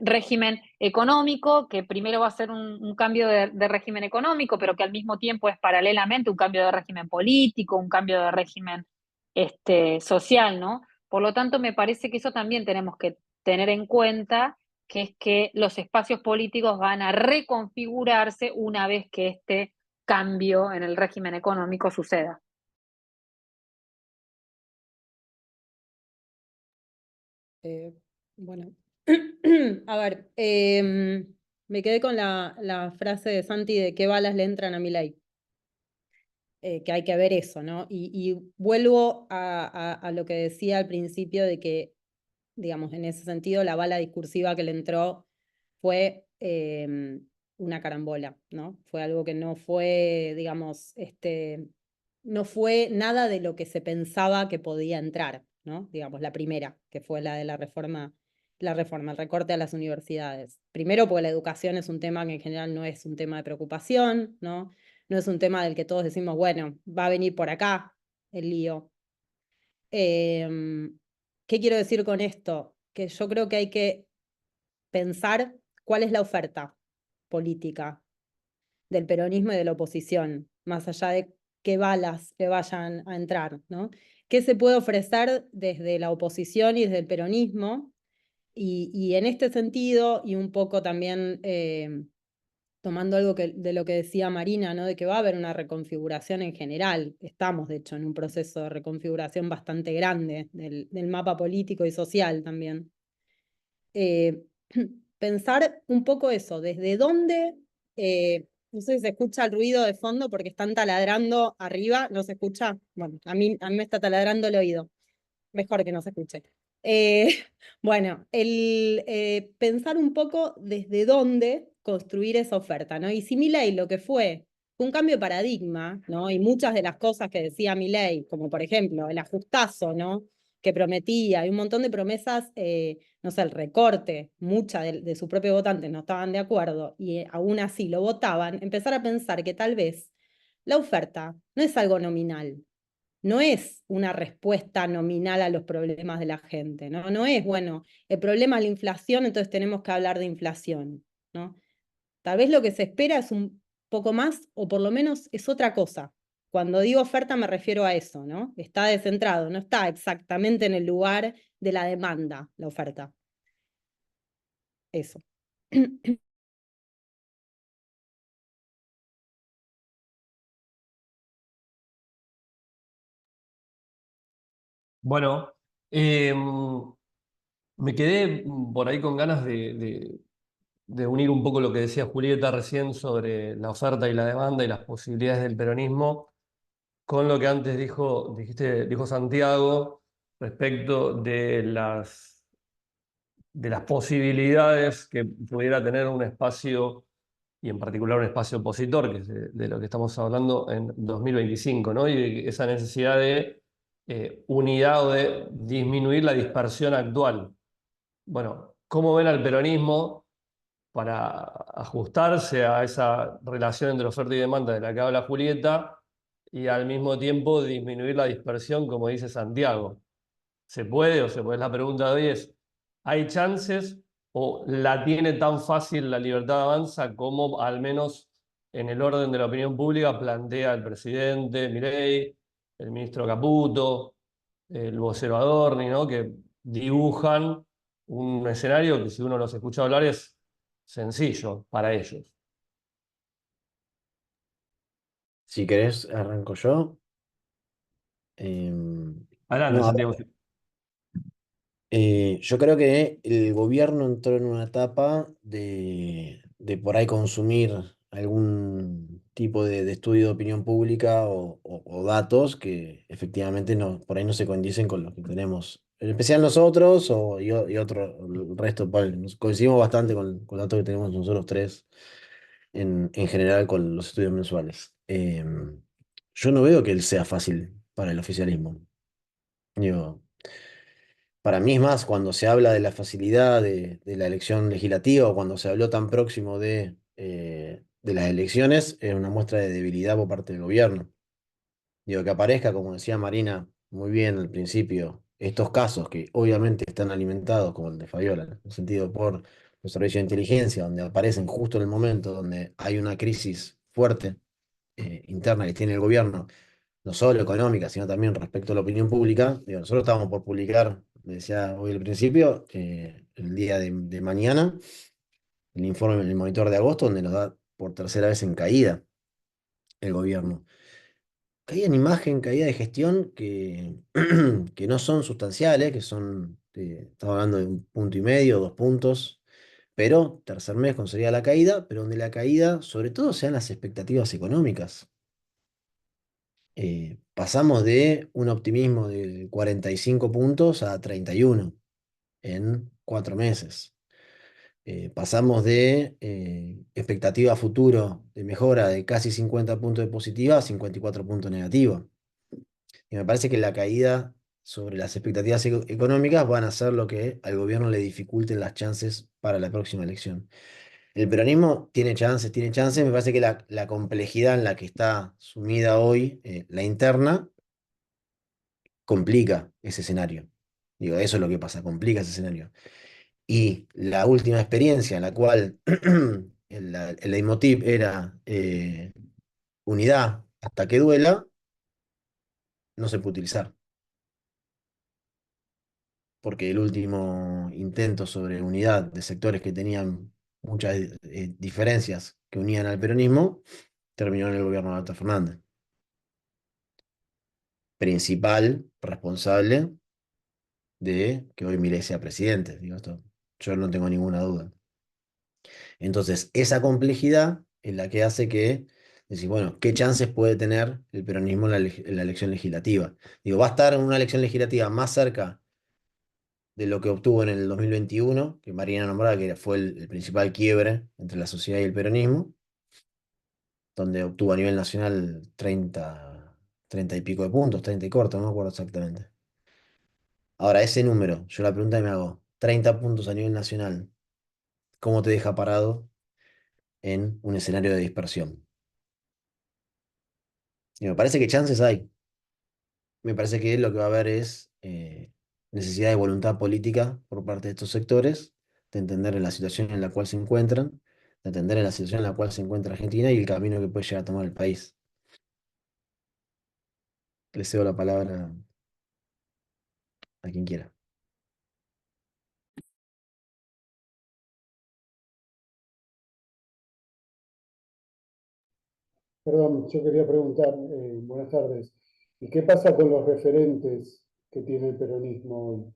régimen económico, que primero va a ser un cambio de régimen económico, pero que al mismo tiempo es paralelamente un cambio de régimen político, un cambio de régimen social, ¿no? Por lo tanto, me parece que eso también tenemos que tener en cuenta, que es que los espacios políticos van a reconfigurarse una vez que este cambio en el régimen económico suceda.
Bueno, a ver, me quedé con la frase de Santi de qué balas le entran a Milei. Que hay que ver eso, ¿no? Y vuelvo a lo que decía al principio de que, digamos, en ese sentido, la bala discursiva que le entró fue una carambola, ¿no? Fue algo que no fue, digamos, no fue nada de lo que se pensaba que podía entrar, ¿no? Digamos, la primera, que fue la de la reforma, el recorte a las universidades. Primero, porque la educación es un tema que en general no es un tema de preocupación, ¿no? No es un tema del que todos decimos, bueno, va a venir por acá el lío. ¿Qué quiero decir con esto? Que yo creo que hay que pensar cuál es la oferta política del peronismo y de la oposición, más allá de qué balas le vayan a entrar, ¿no? ¿Qué se puede ofrecer desde la oposición y desde el peronismo? Y en este sentido, y un poco también tomando algo de lo que decía Marina, ¿no? De que va a haber una reconfiguración en general. Estamos, de hecho, en un proceso de reconfiguración bastante grande del mapa político y social también. Pensar un poco eso, desde dónde, no sé si se escucha el ruido de fondo porque están taladrando arriba, ¿no se escucha? Bueno, a mí me está taladrando el oído, mejor que no se escuche. Bueno, pensar un poco desde dónde construir esa oferta, ¿no? Y si Milei lo que fue un cambio de paradigma, ¿no? Y muchas de las cosas que decía Milei, como por ejemplo el ajustazo, ¿no? Que prometía, y un montón de promesas, no sé, el recorte, muchas de sus propios votantes no estaban de acuerdo y aún así lo votaban, empezar a pensar que tal vez la oferta no es algo nominal, no es una respuesta nominal a los problemas de la gente, ¿no? No es, bueno, el problema es la inflación, entonces tenemos que hablar de inflación, ¿no? Tal vez lo que se espera es un poco más, o por lo menos es otra cosa. Cuando digo oferta me refiero a eso, ¿no? Está descentrado, no está exactamente en el lugar de la demanda, la oferta. Eso.
Bueno, me quedé por ahí con ganas de unir un poco lo que decía Julieta recién sobre la oferta y la demanda y las posibilidades del peronismo con lo que antes dijo Santiago respecto de las de las posibilidades que pudiera tener un espacio, y en particular un espacio opositor, que es de lo que estamos hablando en 2025, ¿no? Y esa necesidad de unidad o de disminuir la dispersión actual. Bueno, ¿cómo ven al peronismo para ajustarse a esa relación entre oferta y demanda de la que habla Julieta y al mismo tiempo disminuir la dispersión, como dice Santiago? ¿Se puede o se puede? La pregunta de hoy es, ¿hay chances o la tiene tan fácil la libertad de avanza como al menos en el orden de la opinión pública plantea el presidente Milei, el ministro Caputo, el vocero Adorni, ¿no? Que dibujan un escenario que, si uno los escucha hablar, es sencillo para ellos?
Si querés, arranco yo. Em,
Adelante,
no, a
Santiago.
ver, yo creo que el gobierno entró en una etapa de por ahí consumir algún tipo de estudio de opinión pública o datos que efectivamente no, por ahí no se condicen con lo que tenemos, en especial nosotros y otro, el resto, vale, nos coincidimos bastante con los datos que tenemos nosotros tres en general con los estudios mensuales. Yo no veo que él sea fácil para el oficialismo. Digo, para mí es más cuando se habla de la facilidad de la elección legislativa o cuando se habló tan próximo de las elecciones, es una muestra de debilidad por parte del gobierno. Digo, que aparezca, como decía Marina muy bien al principio, estos casos que obviamente están alimentados, como el de Fabiola, en el sentido por los servicios de inteligencia, donde aparecen justo en el momento donde hay una crisis fuerte interna que tiene el gobierno, no solo económica, sino también respecto a la opinión pública. Digo, nosotros estábamos por publicar, decía hoy al principio, el día de mañana, el informe, el monitor de agosto, donde nos da por tercera vez en caída el gobierno. Caída en imagen, caída de gestión que no son sustanciales, que son, estamos hablando de 1,5 puntos, 2 puntos, pero tercer mes con sería la caída, pero donde la caída, sobre todo, sean las expectativas económicas. Pasamos de un optimismo de 45 puntos a 31 en 4 meses. Pasamos de expectativa futuro de mejora de casi 50 puntos de positiva a 54 puntos negativa. Y me parece que la caída sobre las expectativas económicas van a ser lo que al gobierno le dificulten las chances para la próxima elección. El peronismo tiene chances, me parece que la complejidad en la que está sumida hoy, la interna, complica ese escenario. Digo, eso es lo que pasa, complica ese escenario. Y la última experiencia en la cual el leitmotiv era unidad hasta que duela, no se puede utilizar. Porque el último intento sobre unidad de sectores que tenían muchas diferencias que unían al peronismo, terminó en el gobierno de Alberto Fernández. Principal responsable de que hoy Milei sea presidente. Digo, esto, yo no tengo ninguna duda. Entonces, esa complejidad es la que hace que decir, bueno, ¿qué chances puede tener el peronismo en la elección legislativa? Digo, va a estar en una elección legislativa más cerca de lo que obtuvo en el 2021, que Marina nombraba que fue el principal quiebre entre la sociedad y el peronismo, donde obtuvo a nivel nacional 30 y pico de puntos, 30 y corto, no me acuerdo exactamente. Ahora, ese número, yo la pregunta que me hago, 30 puntos a nivel nacional, ¿cómo te deja parado en un escenario de dispersión? Y me parece que chances hay. Me parece que lo que va a haber es necesidad de voluntad política por parte de estos sectores, de entender la situación en la cual se encuentran, de entender la situación en la cual se encuentra Argentina y el camino que puede llegar a tomar el país. Le cedo la palabra a quien quiera.
Perdón, yo quería preguntar, buenas tardes, ¿y qué pasa con los referentes que tiene el peronismo hoy?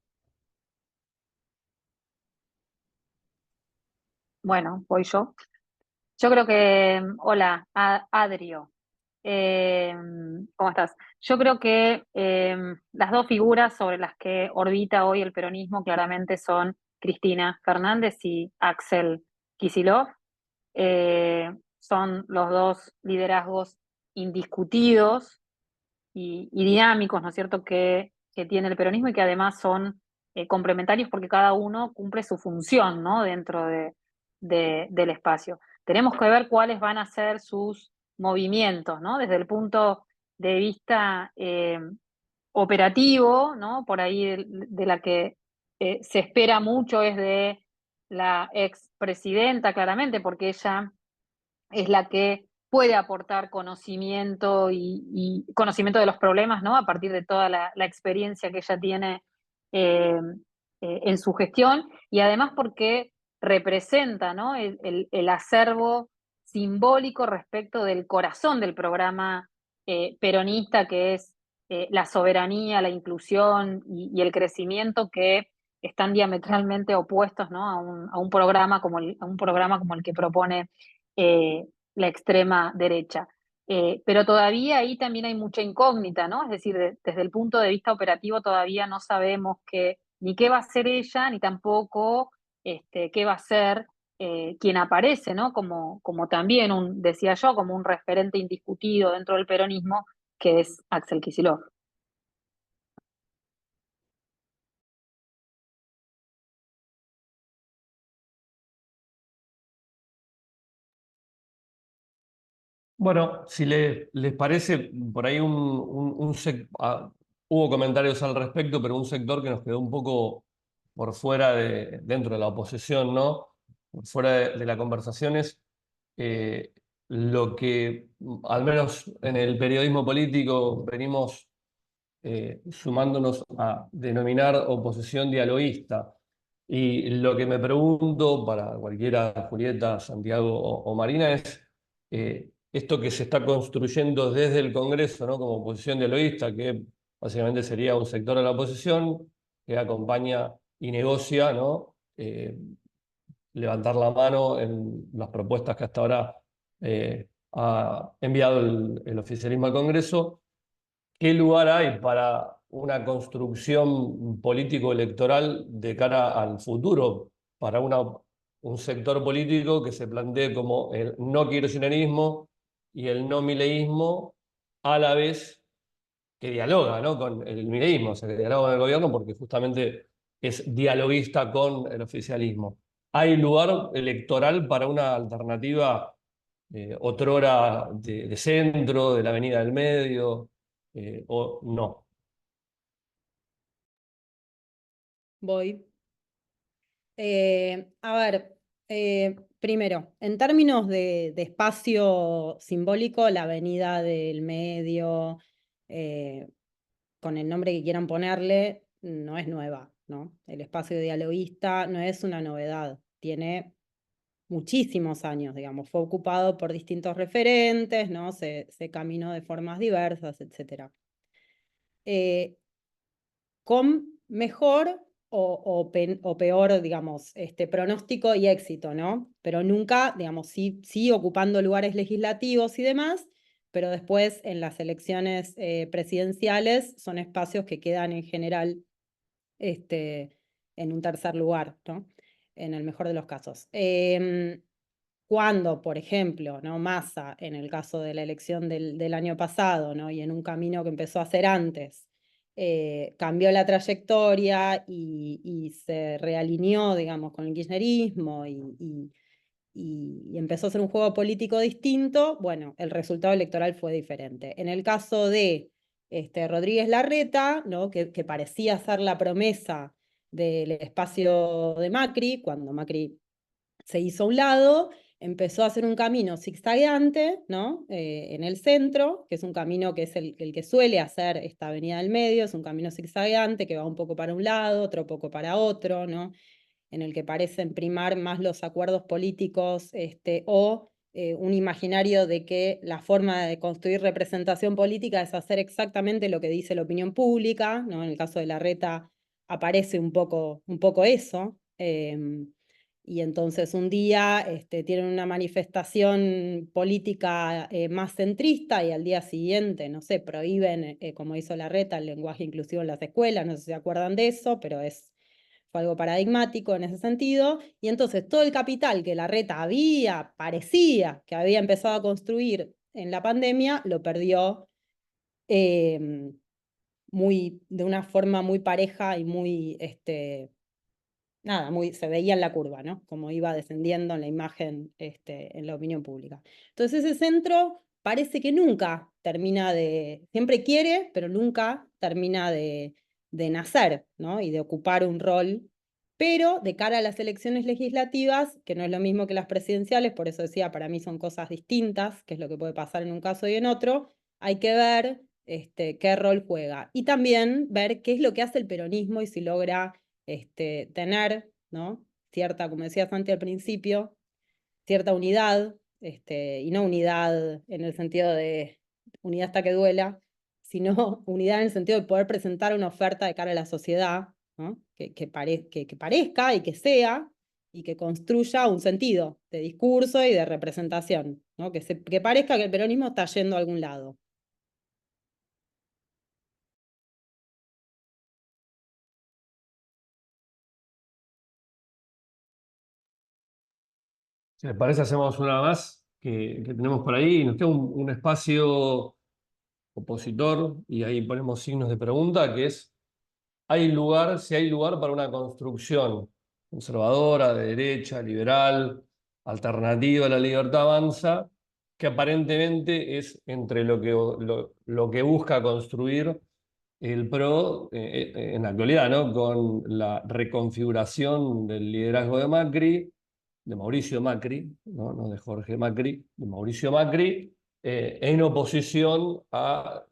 Bueno, voy yo. Yo creo que, hola, Adrio, Eh, ¿cómo estás? Yo creo que las dos figuras sobre las que orbita hoy el peronismo claramente son Cristina Fernández y Axel Kicillof. Son los dos liderazgos indiscutidos y dinámicos, ¿no es cierto?, que tiene el peronismo y que además son complementarios porque cada uno cumple su función, ¿no?, dentro del espacio. Tenemos que ver cuáles van a ser sus movimientos, ¿no?, desde el punto de vista operativo, ¿no?, por ahí de la que se espera mucho es de la expresidenta, claramente, porque ella es la que puede aportar conocimiento y conocimiento de los problemas, ¿no?, a partir de toda la experiencia que ella tiene eh, en su gestión, y además porque representa, ¿no?, el acervo simbólico respecto del corazón del programa peronista, que es la soberanía, la inclusión y el crecimiento, que están diametralmente opuestos, ¿no?, a un programa como el que propone la extrema derecha. Pero todavía ahí también hay mucha incógnita, ¿no? Es decir, desde el punto de vista operativo todavía no sabemos ni qué va a hacer ella, ni tampoco qué va a ser quien aparece, ¿no? Como también, decía yo, como un referente indiscutido dentro del peronismo, que es Axel Kicillof.
Bueno, si les parece, por ahí hubo comentarios al respecto, pero un sector que nos quedó un poco por fuera dentro de la oposición, ¿no? Por fuera de la conversación es lo que, al menos en el periodismo político, venimos sumándonos a denominar oposición dialoguista. Y lo que me pregunto para cualquiera, Julieta, Santiago o Marina, es esto que se está construyendo desde el Congreso, ¿no?, como oposición dialoguista, que básicamente sería un sector de la oposición que acompaña y negocia, ¿no?, levantar la mano en las propuestas que hasta ahora ha enviado el oficialismo al Congreso. ¿Qué lugar hay para una construcción político-electoral de cara al futuro, para un sector político que se plantee como el no kirchnerismo y el no mileísmo, a la vez que dialoga, ¿no?, con el mileísmo, o sea, que dialoga con el gobierno porque justamente es dialoguista con el oficialismo? ¿Hay lugar electoral para una alternativa otrora de centro, de la Avenida del Medio, o no?
Voy. A ver, primero, en términos de espacio simbólico, la Avenida del Medio, con el nombre que quieran ponerle, no es nueva, ¿no? El espacio dialoguista no es una novedad, tiene muchísimos años, digamos, fue ocupado por distintos referentes, ¿no? Se caminó de formas diversas, etc. Con mejor o peor, digamos, pronóstico y éxito, ¿no? Pero nunca, digamos, sí ocupando lugares legislativos y demás, pero después en las elecciones presidenciales son espacios que quedan en general en un tercer lugar, ¿no?, en el mejor de los casos. Cuando, por ejemplo, ¿no?, Massa, en el caso de la elección del año pasado, ¿no?, y en un camino que empezó a hacer antes, cambió la trayectoria y se realineó, digamos, con el kirchnerismo y empezó a ser un juego político distinto, bueno, el resultado electoral fue diferente. En el caso de Rodríguez Larreta, ¿no?, que parecía ser la promesa del espacio de Macri, cuando Macri se hizo a un lado, empezó a hacer un camino zigzagueante, ¿no?, en el centro, que es un camino que es el que suele hacer esta Avenida del Medio, es un camino zigzagueante que va un poco para un lado, otro poco para otro, ¿no?, en el que parecen primar más los acuerdos políticos o un imaginario de que la forma de construir representación política es hacer exactamente lo que dice la opinión pública, ¿no? En el caso de Larreta aparece un poco eso. Y entonces un día tienen una manifestación política más centrista y al día siguiente, no sé, prohíben, como hizo Larreta, el lenguaje inclusivo en las escuelas, no sé si se acuerdan de eso, pero es fue algo paradigmático en ese sentido, y entonces todo el capital que Larreta parecía que había empezado a construir en la pandemia, lo perdió de una forma muy pareja y muy, nada, se veía en la curva, ¿no? Como iba descendiendo en la imagen, en la opinión pública. Entonces ese centro parece que nunca termina siempre quiere, pero nunca termina de nacer, ¿no? Y de ocupar un rol. Pero de cara a las elecciones legislativas, que no es lo mismo que las presidenciales, por eso decía, para mí son cosas distintas, que es lo que puede pasar en un caso y en otro, hay que ver qué rol juega. Y también ver qué es lo que hace el peronismo y si logra tener, ¿no? Cierta, como decía Santi al principio, cierta unidad, y no unidad en el sentido de unidad hasta que duela, sino unidad en el sentido de poder presentar una oferta de cara a la sociedad, ¿no? Que parezca y que sea, y que construya un sentido de discurso y de representación, ¿no? Que parezca que el peronismo está yendo a algún lado.
Si les parece, hacemos una más que tenemos por ahí y nos queda un espacio opositor y ahí ponemos signos de pregunta, que es, si hay lugar para una construcción conservadora, de derecha, liberal, alternativa a la libertad avanza, que aparentemente es entre lo que busca construir el PRO en la actualidad, ¿no? Con la reconfiguración del liderazgo de Macri, de Mauricio Macri, ¿no? No de Jorge Macri, de Mauricio Macri, en oposición a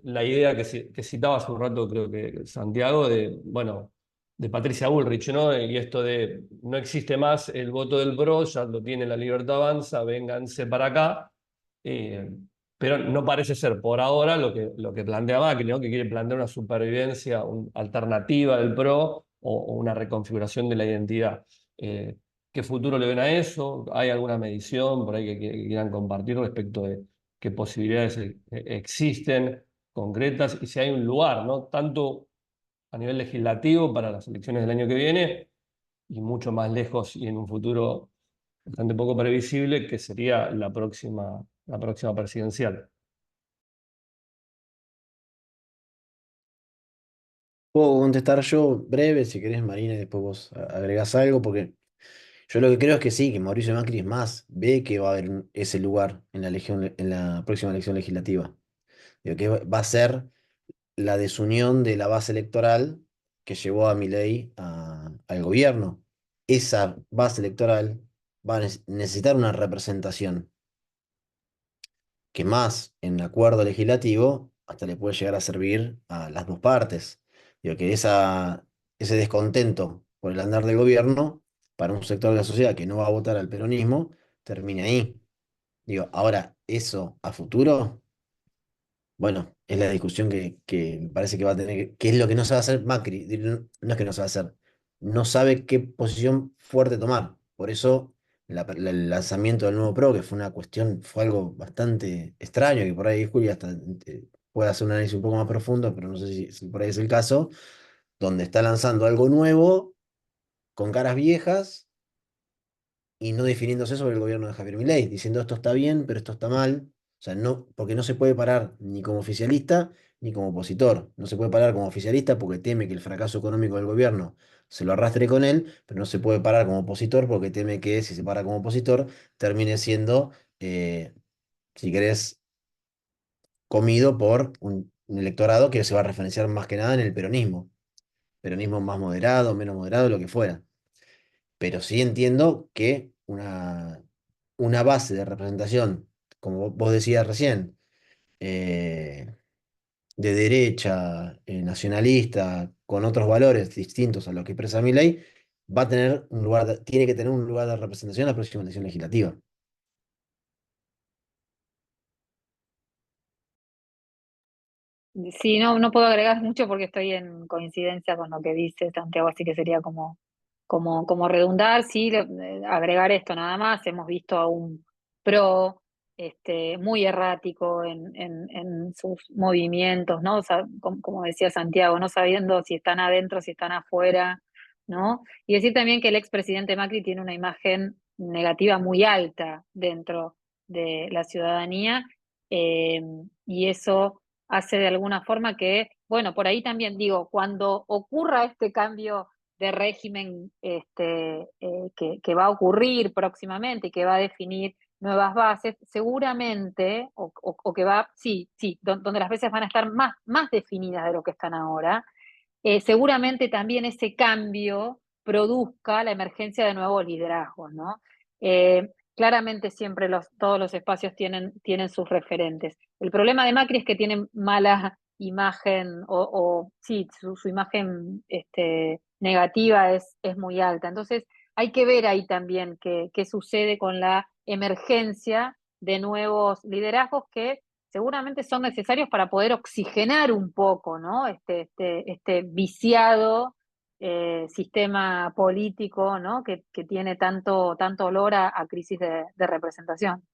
la idea que citaba hace un rato, creo que Santiago, bueno, de Patricia Bullrich, ¿no? Y esto de no existe más el voto del PRO, ya lo tiene la Libertad Avanza, vénganse para acá. Eh, pero no parece ser por ahora lo que plantea Macri, ¿no? Que quiere plantear una supervivencia alternativa del PRO o una reconfiguración de la identidad. ¿Qué futuro le ven a eso? ¿Hay alguna medición por ahí que quieran compartir respecto de qué posibilidades existen concretas y si hay un lugar, ¿no? Tanto a nivel legislativo para las elecciones del año que viene y mucho más lejos y en un futuro bastante poco previsible, que sería la próxima presidencial?
Puedo contestar yo breve, si querés, Marina, y después vos agregás algo, porque yo lo que creo es que sí, que Mauricio Macri es más, ve que va a haber ese lugar en en la próxima elección legislativa. Digo, que va a ser la desunión de la base electoral que llevó a Milei al gobierno. Esa base electoral va a necesitar una representación que más en el acuerdo legislativo hasta le puede llegar a servir a las dos partes. Digo, que ese descontento por el andar del gobierno para un sector de la sociedad que no va a votar al peronismo termine ahí. Digo, ahora, eso a futuro. Bueno, es la discusión que me parece que va a tener que es lo que no sabe hacer Macri. No es que no sabe hacer, no sabe qué posición fuerte tomar. Por eso el lanzamiento del nuevo PRO, que fue algo bastante extraño, que por ahí Julia hasta puede hacer un análisis un poco más profundo, pero no sé si por ahí es el caso, donde está lanzando algo nuevo, con caras viejas, y no definiéndose sobre el gobierno de Javier Milei, diciendo esto está bien, pero esto está mal. O sea, no, porque no se puede parar ni como oficialista ni como opositor. No se puede parar como oficialista porque teme que el fracaso económico del gobierno se lo arrastre con él, pero no se puede parar como opositor porque teme que si se para como opositor termine siendo, si querés, comido por un electorado que se va a referenciar más que nada en el peronismo. Peronismo más moderado, menos moderado, lo que fuera. Pero sí entiendo que una base de representación, como vos decías recién, eh, de derecha, nacionalista, con otros valores distintos a los que expresa mi ley, va a tener un lugar, tiene que tener un lugar de representación en la próxima elección legislativa.
Sí, no puedo agregar mucho porque estoy en coincidencia con lo que dice Santiago, así que sería como redundar, sí, agregar esto nada más. Hemos visto a un PRO muy errático en sus movimientos, ¿no? O sea, como decía Santiago, no sabiendo si están adentro, si están afuera, ¿no? Y decir también que el expresidente Macri tiene una imagen negativa muy alta dentro de la ciudadanía, y eso hace de alguna forma que, bueno, por ahí también digo, cuando ocurra este cambio de régimen que va a ocurrir próximamente y que va a definir nuevas bases, seguramente, o que va, sí, donde las bases van a estar más definidas de lo que están ahora, seguramente también ese cambio produzca la emergencia de nuevos liderazgos, ¿no? Claramente siempre todos los espacios tienen sus referentes. El problema de Macri es que tiene mala imagen, sí, su imagen negativa es muy alta. Entonces hay que ver ahí también qué sucede con la emergencia de nuevos liderazgos que seguramente son necesarios para poder oxigenar un poco, ¿no? Este viciado sistema político, ¿no? Que tiene tanto olor a crisis de representación.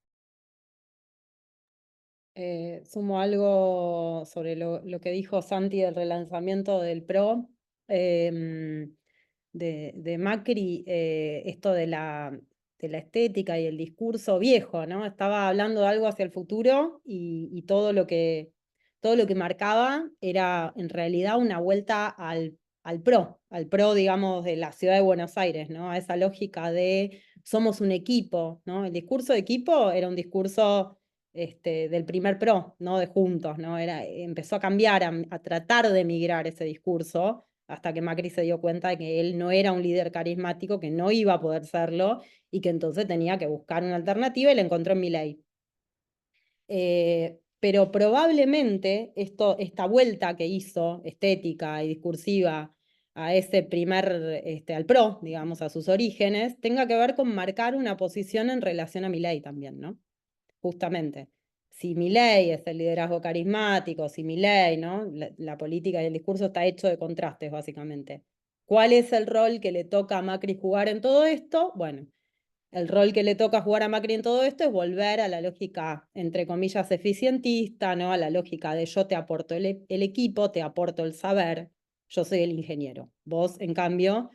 Sumo algo sobre lo que dijo Santi del relanzamiento del PRO, de Macri, esto de la estética y el discurso viejo, ¿no? Estaba hablando de algo hacia el futuro y todo lo que marcaba era en realidad una vuelta al PRO, digamos, de la ciudad de Buenos Aires, ¿no? A esa lógica de somos un equipo, ¿no? El discurso de equipo era un discurso del primer PRO, ¿no? De Juntos, ¿no? Empezó a cambiar, a tratar de migrar ese discurso, hasta que Macri se dio cuenta de que él no era un líder carismático, que no iba a poder serlo, y que entonces tenía que buscar una alternativa, y la encontró en Milei. Pero probablemente esta vuelta que hizo, estética y discursiva, a ese al PRO, digamos, a sus orígenes, tenga que ver con marcar una posición en relación a Milei también, ¿no? Justamente. Si Milei es el liderazgo carismático, si Milei, ¿no? La política y el discurso está hecho de contrastes, básicamente. ¿Cuál es el rol que le toca a Macri jugar en todo esto? Bueno, el rol que le toca jugar a Macri en todo esto es volver a la lógica, entre comillas, eficientista, ¿no? A la lógica de yo te aporto el equipo, te aporto el saber, yo soy el ingeniero. Vos, en cambio,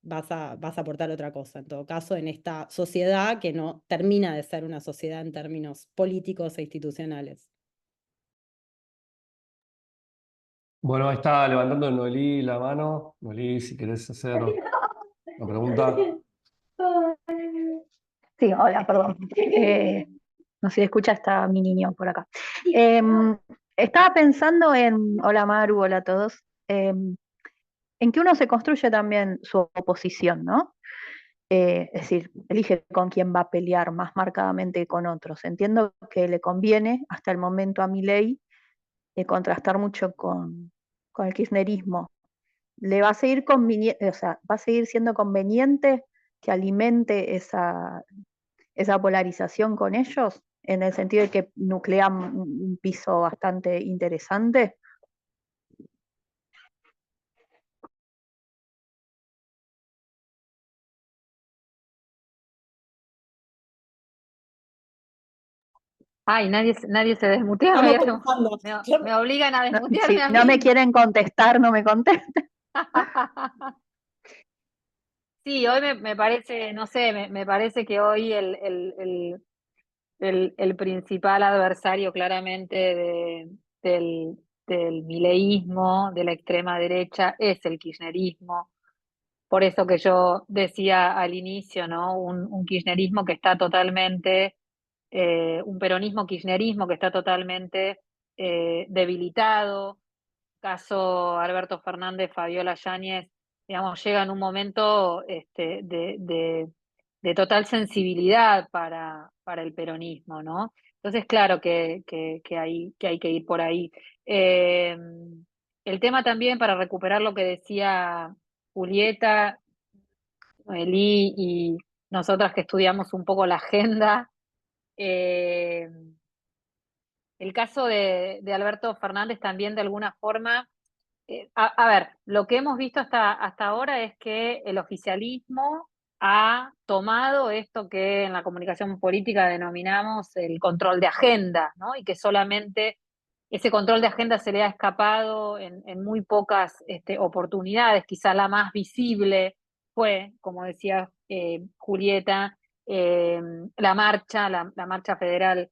vas a aportar otra cosa. En todo caso, en esta sociedad que no termina de ser una sociedad en términos políticos e institucionales.
Bueno, ahí está levantando Noelí la mano. Noelí, si querés hacer la pregunta.
Sí, hola, perdón. No sé si escucha, está mi niño por acá. Estaba pensando hola Maru, hola a todos, en que uno se construye también su oposición, ¿no? Es decir, elige con quién va a pelear más marcadamente con otros. Entiendo que le conviene hasta el momento a Milei contrastar mucho con el kirchnerismo. ¿Le va a seguir o sea, va a seguir siendo conveniente que alimente esa polarización con ellos, en el sentido de que nuclean un piso bastante interesante?
Ay, nadie se desmutea,
Estamos pensando.
me obligan a desmutearme
Si
a
no me
mí.
quieren contestar, no me contesten.
Sí, hoy me parece, no sé, me parece que hoy el principal adversario claramente del mileísmo, de la extrema derecha, es el kirchnerismo. Por eso que yo decía al inicio, ¿no? Un kirchnerismo que está totalmente, un peronismo-kirchnerismo que está totalmente debilitado. Caso Alberto Fernández, Fabiola Yáñez, digamos, llega en un momento de total sensibilidad para el peronismo, ¿no? Entonces, claro que hay que ir por ahí. Eh, el tema también, para recuperar lo que decía Julieta, Noelí y nosotras que estudiamos un poco la agenda, eh, el caso de Alberto Fernández también de alguna forma, a ver, lo que hemos visto hasta ahora es que el oficialismo ha tomado esto que en la comunicación política denominamos el control de agenda, ¿no? Y que solamente ese control de agenda se le ha escapado en muy pocas oportunidades. Quizá la más visible fue, como decía Julieta, la marcha federal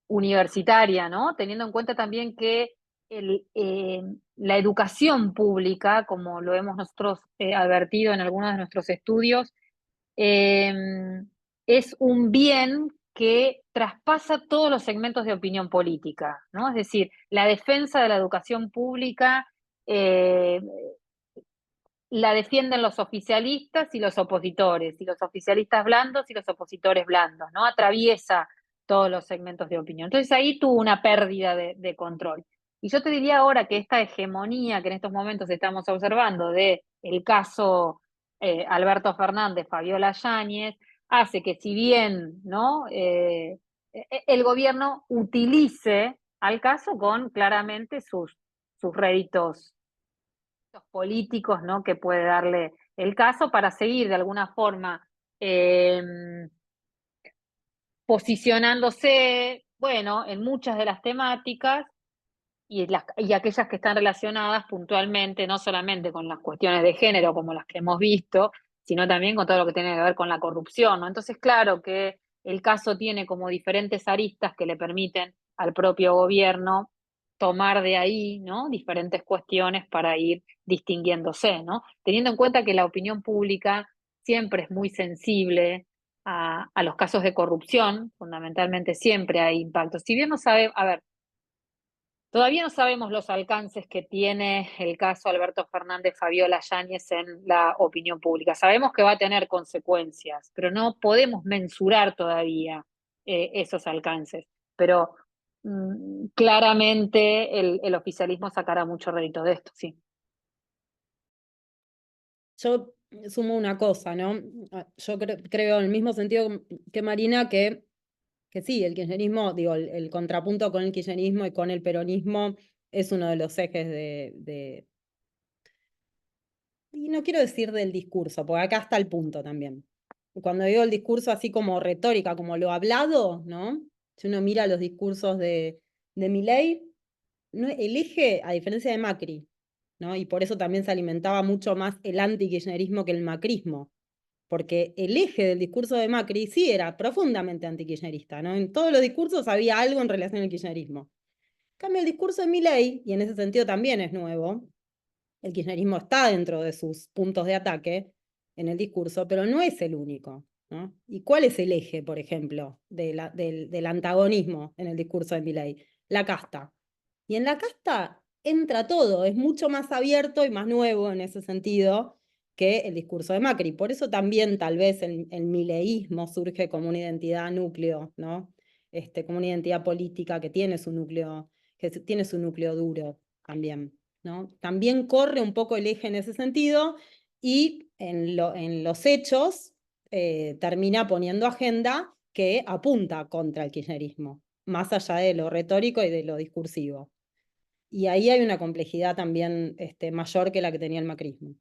universitaria, ¿no? Teniendo en cuenta también que la educación pública, como lo hemos nosotros advertido en algunos de nuestros estudios, eh, es un bien que traspasa todos los segmentos de opinión política, ¿no? Es decir, la defensa de la educación pública eh, la defienden los oficialistas y los opositores, y los oficialistas blandos y los opositores blandos, ¿no? Atraviesa todos los segmentos de opinión. Entonces ahí tuvo una pérdida de control. Y yo te diría ahora que esta hegemonía que en estos momentos estamos observando de el caso Alberto Fernández, Fabiola Yáñez, hace que si bien, ¿no? El gobierno utilice al caso con claramente sus réditos políticos, ¿no? Que puede darle el caso para seguir de alguna forma eh, posicionándose, bueno, en muchas de las temáticas y aquellas que están relacionadas puntualmente, no solamente con las cuestiones de género como las que hemos visto, sino también con todo lo que tiene que ver con la corrupción, ¿no? Entonces, claro que el caso tiene como diferentes aristas que le permiten al propio gobierno tomar de ahí, ¿no? Diferentes cuestiones para ir distinguiéndose, ¿no? Teniendo en cuenta que la opinión pública siempre es muy sensible a los casos de corrupción, fundamentalmente siempre hay impactos. Si bien no sabe, a ver, todavía no sabemos los alcances que tiene el caso Alberto Fernández Fabiola Yáñez en la opinión pública. Sabemos que va a tener consecuencias, pero no podemos mensurar todavía esos alcances. Pero claramente el oficialismo sacará mucho rédito de esto, sí.
Yo sumo una cosa, ¿no? Yo creo en el mismo sentido que Marina que sí, el kirchnerismo, digo, el contrapunto con el kirchnerismo y con el peronismo es uno de los ejes y no quiero decir del discurso, porque acá está el punto también. Cuando digo el discurso así como retórica, como lo hablado, ¿no? Si uno mira los discursos de Milei, no, el eje, a diferencia de Macri, ¿no? Y por eso también se alimentaba mucho más el antikirchnerismo que el macrismo, porque el eje del discurso de Macri sí era profundamente antikirchnerista, ¿no? En todos los discursos había algo en relación al kirchnerismo. En cambio, el discurso de Milei, y en ese sentido también es nuevo, el kirchnerismo está dentro de sus puntos de ataque en el discurso, pero no es el único, ¿no? ¿Y cuál es el eje, por ejemplo, del antagonismo en el discurso de Milei? La casta. Y en la casta entra todo, es mucho más abierto y más nuevo en ese sentido que el discurso de Macri. Por eso también tal vez el mileísmo surge como una identidad núcleo, ¿no? Como una identidad política que tiene su núcleo duro también, ¿no? También corre un poco el eje en ese sentido y en los hechos termina poniendo agenda que apunta contra el kirchnerismo, más allá de lo retórico y de lo discursivo. Y ahí hay una complejidad también mayor que la que tenía el macrismo.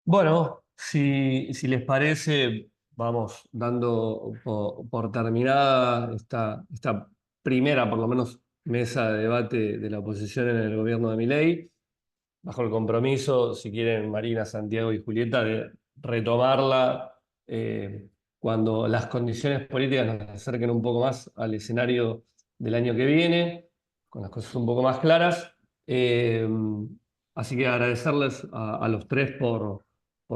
Bueno, si les parece, vamos dando por terminada esta primera, por lo menos, mesa de debate de la oposición en el gobierno de Milei, bajo el compromiso, si quieren, Marina, Santiago y Julieta, de retomarla cuando las condiciones políticas nos acerquen un poco más al escenario del año que viene, con las cosas un poco más claras. Así que agradecerles a los tres por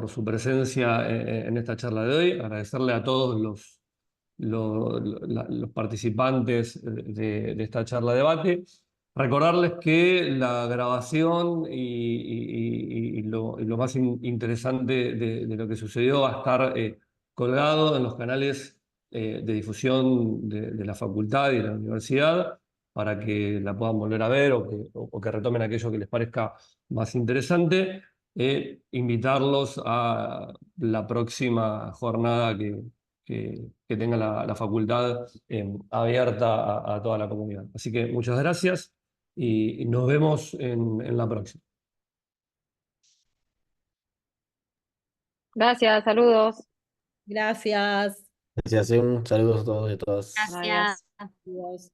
su presencia en esta charla de hoy, agradecerle a todos los participantes de esta charla de debate. Recordarles que la grabación y lo más interesante de lo que sucedió va a estar colgado en los canales de difusión de la facultad y de la universidad para que la puedan volver a ver o que retomen aquello que les parezca más interesante. Invitarlos a la próxima jornada que tenga la facultad abierta a toda la comunidad. Así que muchas gracias y nos vemos en la próxima.
Gracias, saludos.
Gracias.
Gracias, saludos a todos y a todas.
Adiós.
Gracias.
Adiós.